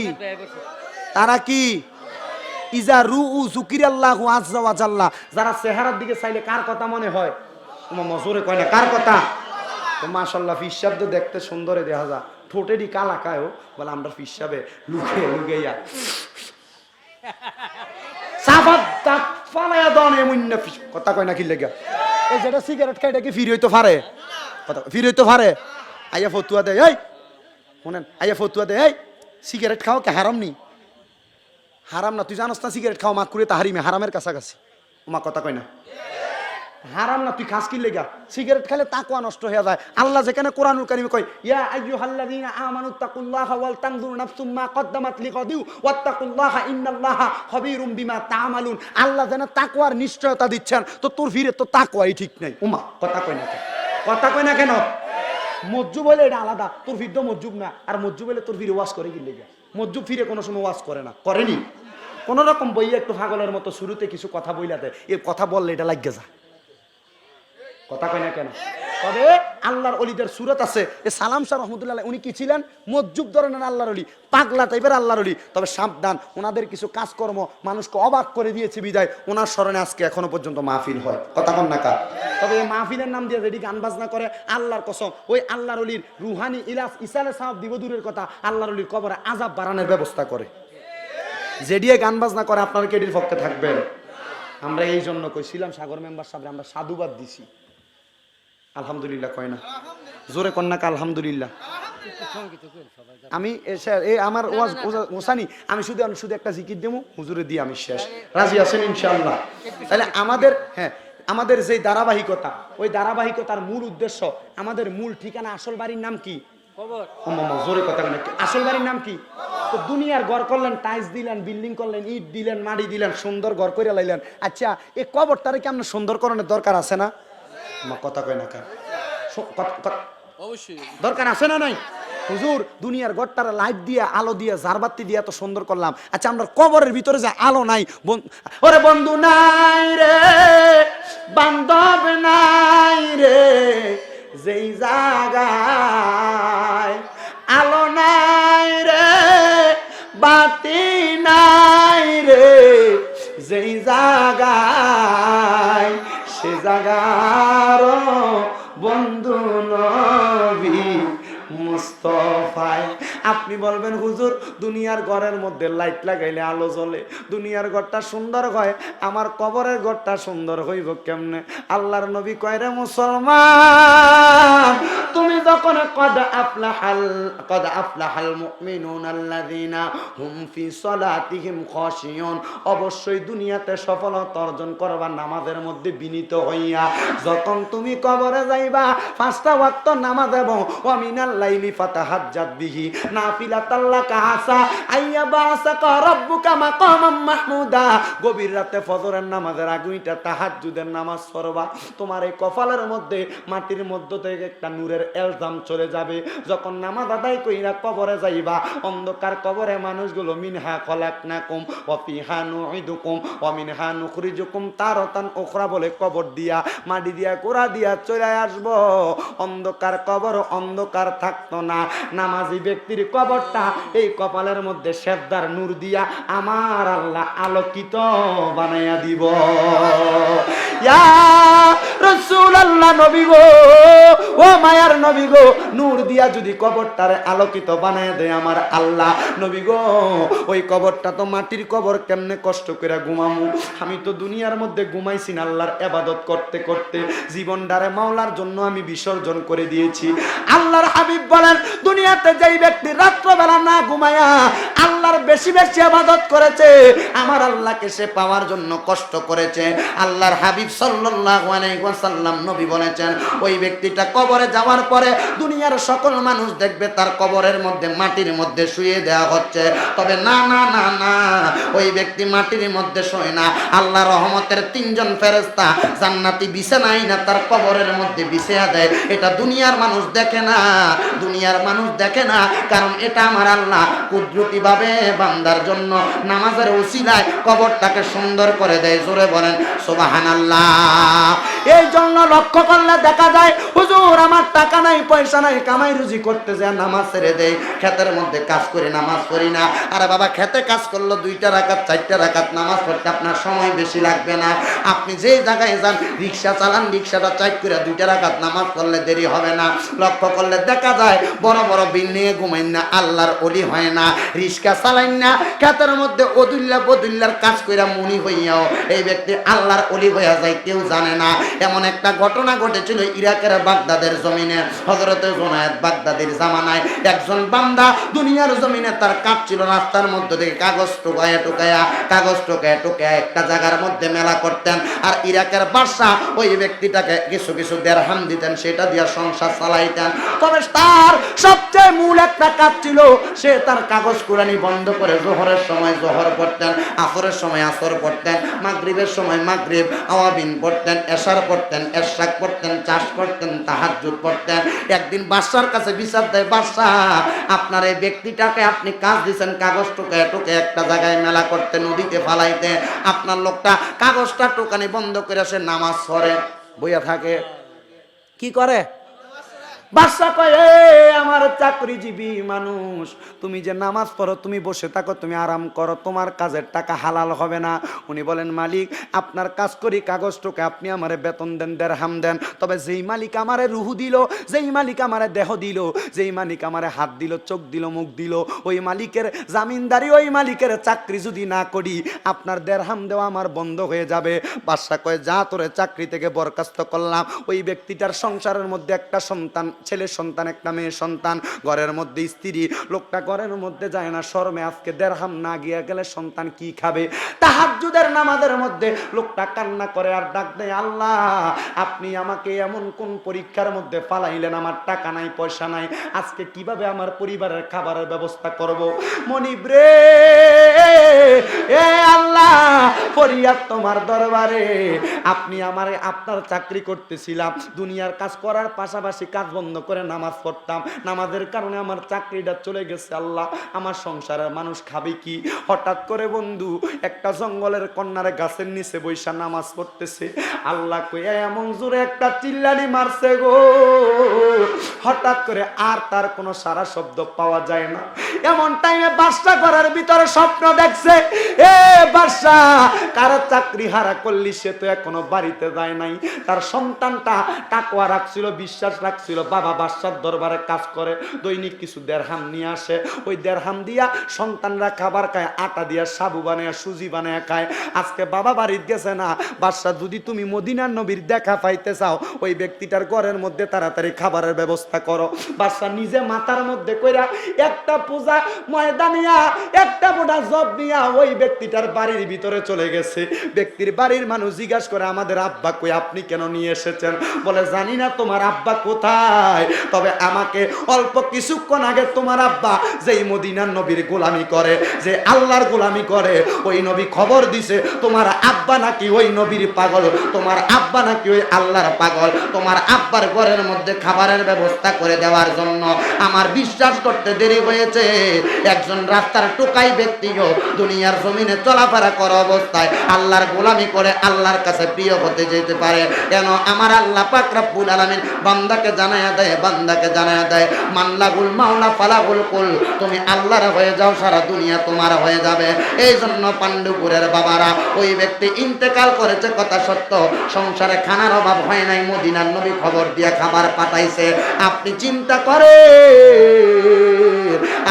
তারা কি? ইজা রুউ যুকিরাল্লাহু আযজা ওয়া জাল্লা, যারা চেহারার দিকে চাইলে কার কথা মনে হয়? তোমার জোরে কয় না, কার কথা? তো মাশাআল্লাহ, ফিসাব তো দেখতে সুন্দরে দেখা যায়, ঠোঁটেরই কালা কায়ও, বলে আমরা ফিসাবে লুকে লুকেইয়া সাফাত দাঁত ফালাইয়া দাও না, এমন না কথা কয় না। কি লেগা? এই যেটা সিগারেট খাইটা কি ফিরে হইতে পারে? কথা ফিরে হইতে পারে? আইয়া ফতুয়া দেয়, এই শুনেন, আইয়া ফতুয়া দেয়, এই সিগারেট খাও কে হারাম নি? হারাম না, তুই জানোস না সিগারেট খাও মাকুরে তাহারিমে, হারামের কাছাকাছি। ওমা কথা কয় না, হারাম না, তুই খাস কি লেগা? সিগারেট খেলে তাকওয়া নষ্ট হয়ে যায়। আল্লাহ যেখানে কোরআনুল কারীমে কয়, ইয়া আইয়ুহাল্লাযীনা আমানুত্তাকুল্লাহা ওয়াল তানজুর নাফসুম মা কদ্দামাত লিগাদিউ ওয়াত্তাকুল্লাহা ইন্নাল্লাহা খাবীরুম বিমা তা'মালুন, আল্লাহ যেন তাকওয়ার নিশ্চয়তা দিচ্ছেন, তো তোর ফিরে তো তাকওয়াই ঠিক নাই। ওমা কথা কয় না কেন? কথা কয় না কেন? মজ্জুব বলে এটা আলাদা, তোর ফির তো মজ্জুব না, আর মজ্জুব বলে তোর ফিরে ওয়াজ করে কি লেগা? মজ্জুব ফিরে কোনো সময় ওয়াজ করে না, করেনি। কোন রকম বইয়ে একটু পাগলের মতো শুরুতে কিছু কথা বইলা দেয়, এই কথা বললে এটা লাগিয়ে যায়। কথা কয় না কেন? তবে আল্লাহর ওলিদের সুরত আছে। এ সালাম শাহ রহমতুল্লাহ, উনি কি ছিলেন? মজ্জুব ধরনের আল্লাহর ওলি, পাগলা টাইপের আল্লাহর ওলি। তবে সাবধান, ওনাদের কিছু কাজকর্ম মানুষকে অবাক করে দিয়েছে বিদায় ওনার স্মরণে আজকে এখনো পর্যন্ত মাহফিল হয়। কথা কন না কা? তবে এই মাহফিলের নাম দিয়ে যেটি গান বাজনা করে, আল্লাহর কসম, ওই আল্লাহর ওলির রুহানি ইলাজ ইসালে সাহেব দিব দূরের কথা, আল্লাহর ওলির কবরে আযাব বাড়ানোর ব্যবস্থা করে। যেডিয়ে গান বাজনা করে আপনারা কেডির পক্ষে থাকবেন? আমরা এই জন্য কইছিলাম সাগর মেম্বার সাহেব, আমরা সাধুবাদ দিছি। আলহামদুলিল্লাহ কয় না? জোরে কন্যাকা আলহামদুলিল্লাহ। আমি আমার ওয়াজ ওসানি, আমি শুধু একটা জিকির দেবো, হুজুরে দিয়ে আমি শেষ। রাজি আছেন ইনশাআল্লাহ? তাহলে আমাদের, হ্যাঁ, আমাদের যে ধারাবাহিকতা, ওই ধারাবাহিকতার মূল উদ্দেশ্য, আমাদের মূল ঠিকানা আসল বাড়ির নাম কি? কবর। ও মামা জোরে কথা বলেন, আসল বাড়ির নাম কি? তো দুনিয়ার ঘর করলেন, টাইলস দিলেন, বিল্ডিং করলেন, ইট দিলেন, মাটি দিলেন, সুন্দর ঘর করে লাইলেন। আচ্ছা, এই কবরটারে কি আপনার সুন্দর করানোর দরকার আছে না? কথা কয় না কেন? অবশ্যই দরকার আছে না নাই? হুজুর, দুনিয়ার ঘরটারে লাইট দিয়ে, আলো দিয়ে, ঝাড়বাতি দিয়ে এত সুন্দর করলাম। আচ্ছা, আমরা কবরের ভিতরে যে আলো নাই, ওরে বন্ধু নাই রে, বান্ধব নাই রে, যেই জায়গায় আলো নাই রে, বাতি নাই রে, যেই জায়গায়, সে জায়গার বন্ধু নবী মুস্তফায়। আপনি বলবেন হুজুর, দুনিয়ার ঘরের মধ্যে লাইট লাগাইলে আলো জ্বলে, দুনিয়ার ঘরটা সুন্দর হয়, আমার কবরের ঘরটা সুন্দর হইব কেমনে? আল্লাহর নবী কয়, রে মুসলমান, তুমি যখন কদ আফলাহাল মুমিনুন আল্লাযীনা হুম ফি সালাতিহিম খাশিয়ুন, অবশ্যই দুনিয়াতে সফলতা অর্জন করবা নামাজের মধ্যে বিনীত হইয়া। যখন তুমি কবরে যাইবা, 5টা ওয়াক্ত নামাজ এবং ওয়া মিনাল লাইলি ফাতাহাজ্জাত বিহি নাফিলাতাল লাকা আসা আইয়া বাসাকা রাব্বুকা মাকামাম মাহমুদা। গভীর রাতে ফজরের নামাজের আগুইটা তাহাজ্জুদের নামাজ পড়বা, তোমার এই কপালের মধ্যে মাটির মধ্য থেকে একটা নূরের এলজাম চলে যাবে। যখন নামাজ আদায় কইরা কবরে যাইবা, অন্ধকার কবরে মানুষগুলো মিনহা খলাকনাকুম ওয়া ফিহা নুইদুকুম ওয়া মিনহা নুখরিজুকুম তারাতান উখরা বলে কবর দিয়া, মাটি দিয়া, কোড়া দিয়া চলে আসবো। অন্ধকার কবর অন্ধকার থাকতো না। নামাজি ব্যক্তির কবরটা এই কপালের মধ্যে সেজদার নূর দিয়া আমার আল্লাহ আলোকিত বানাইয়া দিব। ইয়া রাসূলুল্লাহ, নবী গো, ও মায়ার নবী গো, নূর দিয়া যদি কবরটারে আলোকিত বানায় দেয় আমার আল্লাহ, নবী গো, ওই কবরটা তো মাটির কবর, কেমনে কষ্ট করে ঘুমামু? আমি তো দুনিয়ার মধ্যে ঘুমাইছি না, আল্লাহর ইবাদত করতে করতে জীবনটারে মাওলার জন্য আমি বিসর্জন করে দিয়েছি। আল্লাহর হাবিব বলেন, দুনিয়াতে যেই ব্যক্তি রাত্রবেলা না ঘুমায়া আল্লাহর বেশি বেশি ইবাদত করেছে, আমার আল্লাহকে সে পাওয়ার জন্য কষ্ট করেছে। আল্লাহর হাবিব সাল্লাল্লাহু আলাইহি ওয়াসাল্লাম নবী বলেছেন, ওই ব্যক্তিটা কবরে যাওয়ার পরে দুনিয়ার সকল মানুষ দেখবে তার কবরের মধ্যে মাটির মধ্যে শুয়ে দেওয়া হচ্ছে, তবে না না না না, ওই ব্যক্তি মাটির মধ্যে শোয় না। আল্লাহ রহমতের 3জন ফেরেশতা জান্নাতি বিছানায় না তার কবরের মধ্যে বিছিয়ে দেয়। এটা দুনিয়ার মানুষ দেখে না, দুনিয়ার মানুষ দেখে না, কারণ এটা আমার আল্লাহ কুদরতি ভাবে বান্দার জন্য নামাজের উসিলায় কবরটাকে সুন্দর করে দেয়। জোরে বলেন সুবহানাল্লাহ। এই জন্য লক্ষ্য করলে দেখা যায়, হুজুর আমার টাকা নাই, পয়সা নাই, কামাই রুজি করতে যায় নামাজ ছেড়ে দেয়, ক্ষেতের মধ্যে কাজ করি, নামাজ পড়ি না। আরে বাবা, খেতে কাজ করলো 2টা রাকাত 4টা রাকাত নামাজ পড়তে আপনার সময় বেশি লাগবে না। আপনি যেই জায়গায় যান, রিক্সা চালান, রিক্সাটা চাই করে 2টা রাকাত নামাজ পড়লে দেরি হবে না। লক্ষ্য করলে দেখা যায়, বড় বড় বিল্ডিংয়ে ঘুমাইন না, আল্লাহর ওলি হয় না। রিক্সা চালাইন না, ক্ষেতের মধ্যে অদুল্লা বদুল্লার কাজ কইরা মুনি হইয়াও এই ব্যক্তি আল্লাহর ওলি হইয়া যায়, কেউ জানে না। এমন একটা ঘটনা ঘটেছিল ইরাকের বাগদাদের জমিনে, হযরতে জুনায়েদ বাগদাদির জামানায় একজন বান্দা দুনিয়ার জমিনে তার কাজ ছিল, রাস্তার মধ্যে থেকে কাগজ টোকায়া একটা জায়গার মধ্যে মেলা করতেন। আর ইরাকের বাদশা ওই ব্যক্তিটাকে কিছু কিছু দিরহাম দিতেন, সেটা দিয়ে সংসার চালাইতেন। তবে তার সবচেয়ে মূল একটা কাজ ছিল, সে তার কাগজ কুরানি বন্ধ করে জোহরের সময় জোহর পড়তেন, আসরের সময় আসর পড়তেন, মাগরিবের সময় মাগরিব আওয়াবিন পড়তেন, এশার পড়তেন, এশরাক পড়তেন, চাষ করতেন, তাহাজ্জুদ পড়তেন। একদিন বাদশার কাছে বিচার দেয়, বাদশা, আপনার এই ব্যক্তিটাকে আপনি কাজ দিয়েছেন কাগজ টোকায় একটা জায়গায় মেলা করতে, নদীতে ফালাইতে, আপনার লোকটা কাগজটা টোকানি বন্ধ করে সে নামাজ পড়ে বইয়া থাকে। কি করে? বাদশা কয়, আমার চাকরিজীবী মানুষ, তুমি যে নামাজ পড়ো, তুমি বসে থাকো, তুমি আরাম করো, তোমার কাজের টাকা হালাল হবে না। উনি বলেন, মালিক, আপনার কাজ করি কাগজ টোকে, আপনি আমারে বেতন দেন, দিরহাম দেন, তবে যেই মালিক আমারে রুহু দিল, যেই মালিক আমারে দেহ দিল, যেই মালিক আমারে হাত দিল, চোখ দিল, মুখ দিল, ওই মালিকের জামিনদারি, ওই মালিকের চাকরি যদি না করি, আপনার দিরহাম দেওয়া আমার বন্ধ হয়ে যাবে। বাদশা কয়, যা তোরে চাকরি থেকে বরখাস্ত করলাম। ওই ব্যক্তিটার সংসারের মধ্যে একটা সন্তান ছেলে সন্তান একটা মেয়ে সন্তান, ঘরের মধ্যে স্ত্রী, লোকটা ঘরের মধ্যে যায় না শরমে, আজকে দেড়হাম না গিয়ে গেলে সন্তান কি খাবে। তাহাজ্জুদের নামাজের মধ্যে লোকটা কান্না করে আর ডাক দেয়, আল্লাহ আপনি আমাকে এমন কোন পরীক্ষার মধ্যে ফালাইলেন, আমার টাকা নাই পয়সা নাই, আজকে কিভাবে আমার পরিবারের খাবারের ব্যবস্থা করব। মনিব রে, এ আল্লাহ ফরিয়াদ তোমার দরবারে, আপনি আমারে আপনার চাকরি করতেছিলাম, দুনিয়ার কাজ করার পাশাপাশি কাজ বন্ধ করে নামাজ পড়তাম, নামাজের কারণে আমার চাকরিটা চলে গেছে। আল্লাহ আমার সংসারের মানুষ খাবে কি? হঠাৎ করে বন্ধু একটা জঙ্গলের কন্যারে গাছের নিচে বৈশা নামাজ পড়তেছে, আল্লাহ কইয়া এমন জোরে একটা চিল্লানি মারছে গো, হঠাৎ করে আর তার কোনো সারা শব্দ পাওয়া যায় না। এমন টাইমে বাদশা ঘরের ভিতরে স্বপ্ন দেখছে, এ বাদশা কারো চাকরি হারা করলি, সে তো এখনো বাড়িতে যায় নাই, তার সন্তানটা তাকওয়া রাখছিল, বিশ্বাস রাখছিল, বাবা বাদশার দরবারে কাজ করে, দৈনিক কিছু দেড়হাম নিয়ে আসে, ওই দেড়হাম দিয়া সন্তানরা খাবার খায়, আটা দিয়া সাবু বানায় সুজি বানায় খায়। আজকে বাবা বাড়িতে গেছে না, বাদশা যদি তুমি মদিনার নবীর দেখা পাইতে চাও, ওই ব্যক্তিটার ঘরের মধ্যে তাড়াতাড়ি খাবারের ব্যবস্থা করো। বাদশা নিজে মাথার মধ্যে কইরা একটা পূজা ময়দা নিয়া, একটা মোটা জব নিয়া ওই ব্যক্তিটার বাড়ির ভিতরে চলে গেছে। ব্যক্তির বাড়ির মানুষ জিজ্ঞাসা করে, আমাদের আব্বা কই, আপনি কেন নিয়ে এসেছেন? বলে জানি না তোমার আব্বা কোথায়, তবে আমাকে অল্প কিছুক্ষণ আগে তোমার আব্বা যেই মদিনার নবীর গোলামি করে, যে আল্লাহর গোলামি করে, ওই নবী খবর দিছে তোমার আব্বা নাকি ওই নবীর পাগল, তোমার আব্বা নাকি ওই আল্লাহর পাগল, তোমার আব্বার ঘরের মধ্যে খাবারের ব্যবস্থা করে দেওয়ার জন্য আমার বিশ্বাস করতে দেরি হয়েছে। একজন রাস্তার টোকাই ব্যক্তিও দুনিয়ার জমিনে চলাফেরা করা অবস্থায় আল্লাহর গোলামি করে আল্লাহর কাছে প্রিয় হতে যেতে পারে কেন? আমার আল্লাহ পাক রব্বুল আলামিন বান্দাকে জানায়া দেয়, বান্দাকে জানায়া দেয়, মানলাগুল মাওলা ফালাগুল কুল, তুমি আল্লাহর হয়ে যাও, সারা দুনিয়া তোমার হয়ে যাবে। এই জন্য পাণ্ডুপুরের বাবারা, ওই ব্যক্তি ইন্তেকাল করেছে কথা সত্য, সংসারে খানার অভাব হয় নাই, মদিনার নবী খবর দিয়ে খাবার পাঠাইছে। আপনি চিন্তা করে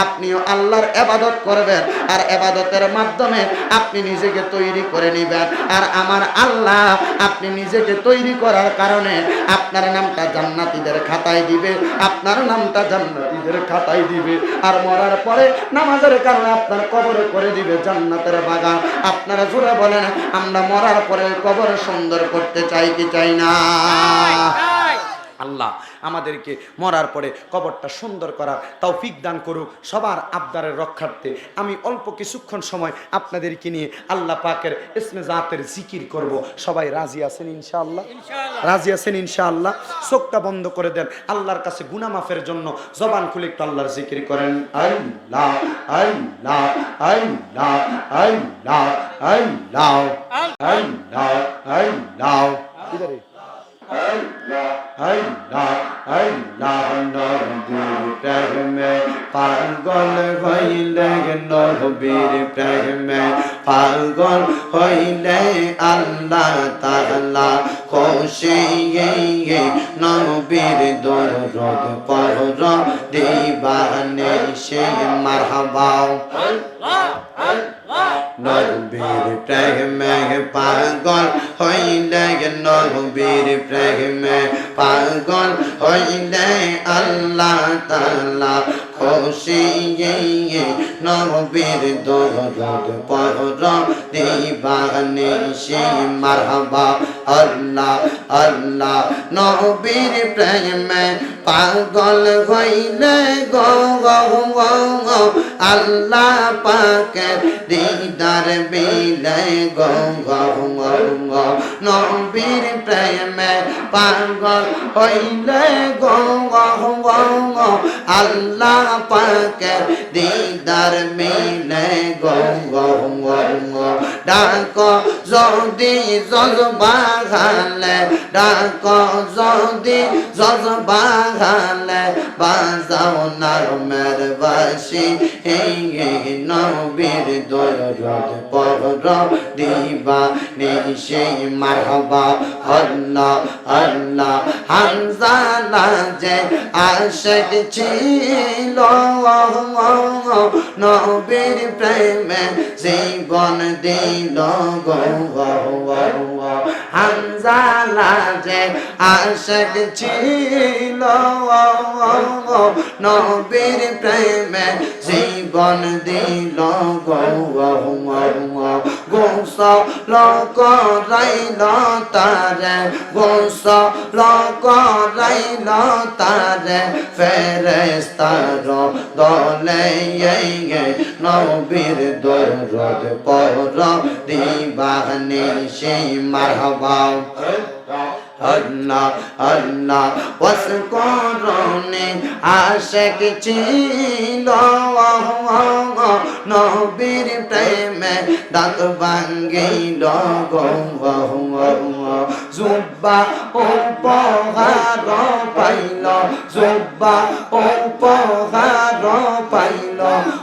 আপনিও আল্লাহর ইবাদত করবেন, আর ইবাদতের মাধ্যমে আপনি নিজেকে তৈরি করে নেবেন, আর আমার আল্লাহ আপনি নিজেকে তৈরি করার কারণে আপনার নামটা জান্নাতীদের খাতায় দিবে, আপনার নামটা জান্নাতীদের খাতায় দিবে, আর মরার পরে নামাজের কারণে আপনার কবরে করে দিবে জান্নাতের বাগান। আপনারা জোরে বলেন, আমরা মরার পরে কবর সুন্দর করতে চাই কি চাই না? আল্লাহ আমাদেরকে মরার পরে কবরটা সুন্দর করার তৌফিক দান করুক সবার আবদারের রক্ষার্থে। আমি অল্প কিছুক্ষণ সময় আপনাদেরকে নিয়ে আল্লাহ পাকের ইসমে জাতের জিকির করব। সবাই রাজি আছেন ইনশাআল্লাহ? রাজি আছেন ইনশাআল্লাহ? চোখটা বন্ধ করে দেন, আল্লাহর কাছে গুনাহ মাফের জন্য জবান খুলে একটু আল্লাহর জিকির করেন। আল্লাহ আল্লাহ আল্লাহ আল্লাহ আল্লাহ আল্লাহ আল্লাহ ইধারে আল্লাহ আল্লাহ আল্লাহ নবীর প্রেমে পাগল হইলে, নবীর প্রেমে পাগল হইলে আল্লাহ তাআলা খুশি, নবীর দরদ পড় দিবানে সে মারহাবা। নবীর প্রেমে পাগল হইলে, নবীর প্রেমে পাগল হইলে আল্লাহ তাআলা খুশি, নবীর দরদ পড় দিবানে সে মারহাবা। আল্লাহ আল্লাহ নবীর প্রেমে পাগল হইলে গো আল্লাহ পাকের দিদার বিলে গো নবীর প্রেমে পাগল হইলে গো আল্লাহ পাকের দিদার মিলে গো ডাক যদি জজবাগালে, ডাক যদি জজবাগালে, বাজাও নারমের বাসি, নবীর দরদ পড় দিবানে সে মারহাবা। আল্লাহ আল্লাহ হানজালা যে আশিক ছিল, নবীর প্রেমে জীবন দিয়ে দিল গো হানজালা যে আশিক ছিল নবীর প্রেমে জীবন দিল গো গোসল করাইল তারে গোসল করাইল তারে ফেরেশতার দলে নবীর দরদ পর দিবানি সেই মারহাবা আল্লাহ আল্লাহ ওয়াসকুরুনি আশিক ছিল নবীর প্রেমে দাঁত ভাঙ্গিল গো জুব্বা উপহার পাইল জুব্বা উপহার পাইল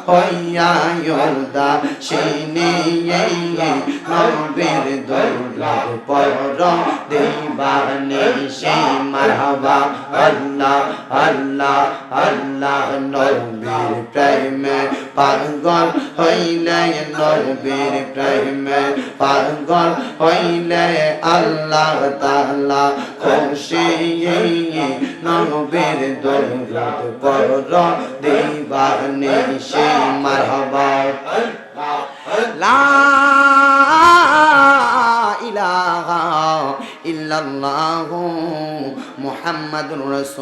হইয়া ইউদা সিনি নবীর দরদ পর দিবানি সেই মারহাবা আল্লাহ আল্লাহ আল্লাহ নবীর প্রেমে পাগল হইলে নবীর প্রেমে পাগল হইলে আল্লাহ তাআলা খুশি নবীর দরদ পর দিবানি সেই মারহাবা লা ইলাহা ইল্লাল্লাহু মুহাম্মাদুর রাসূল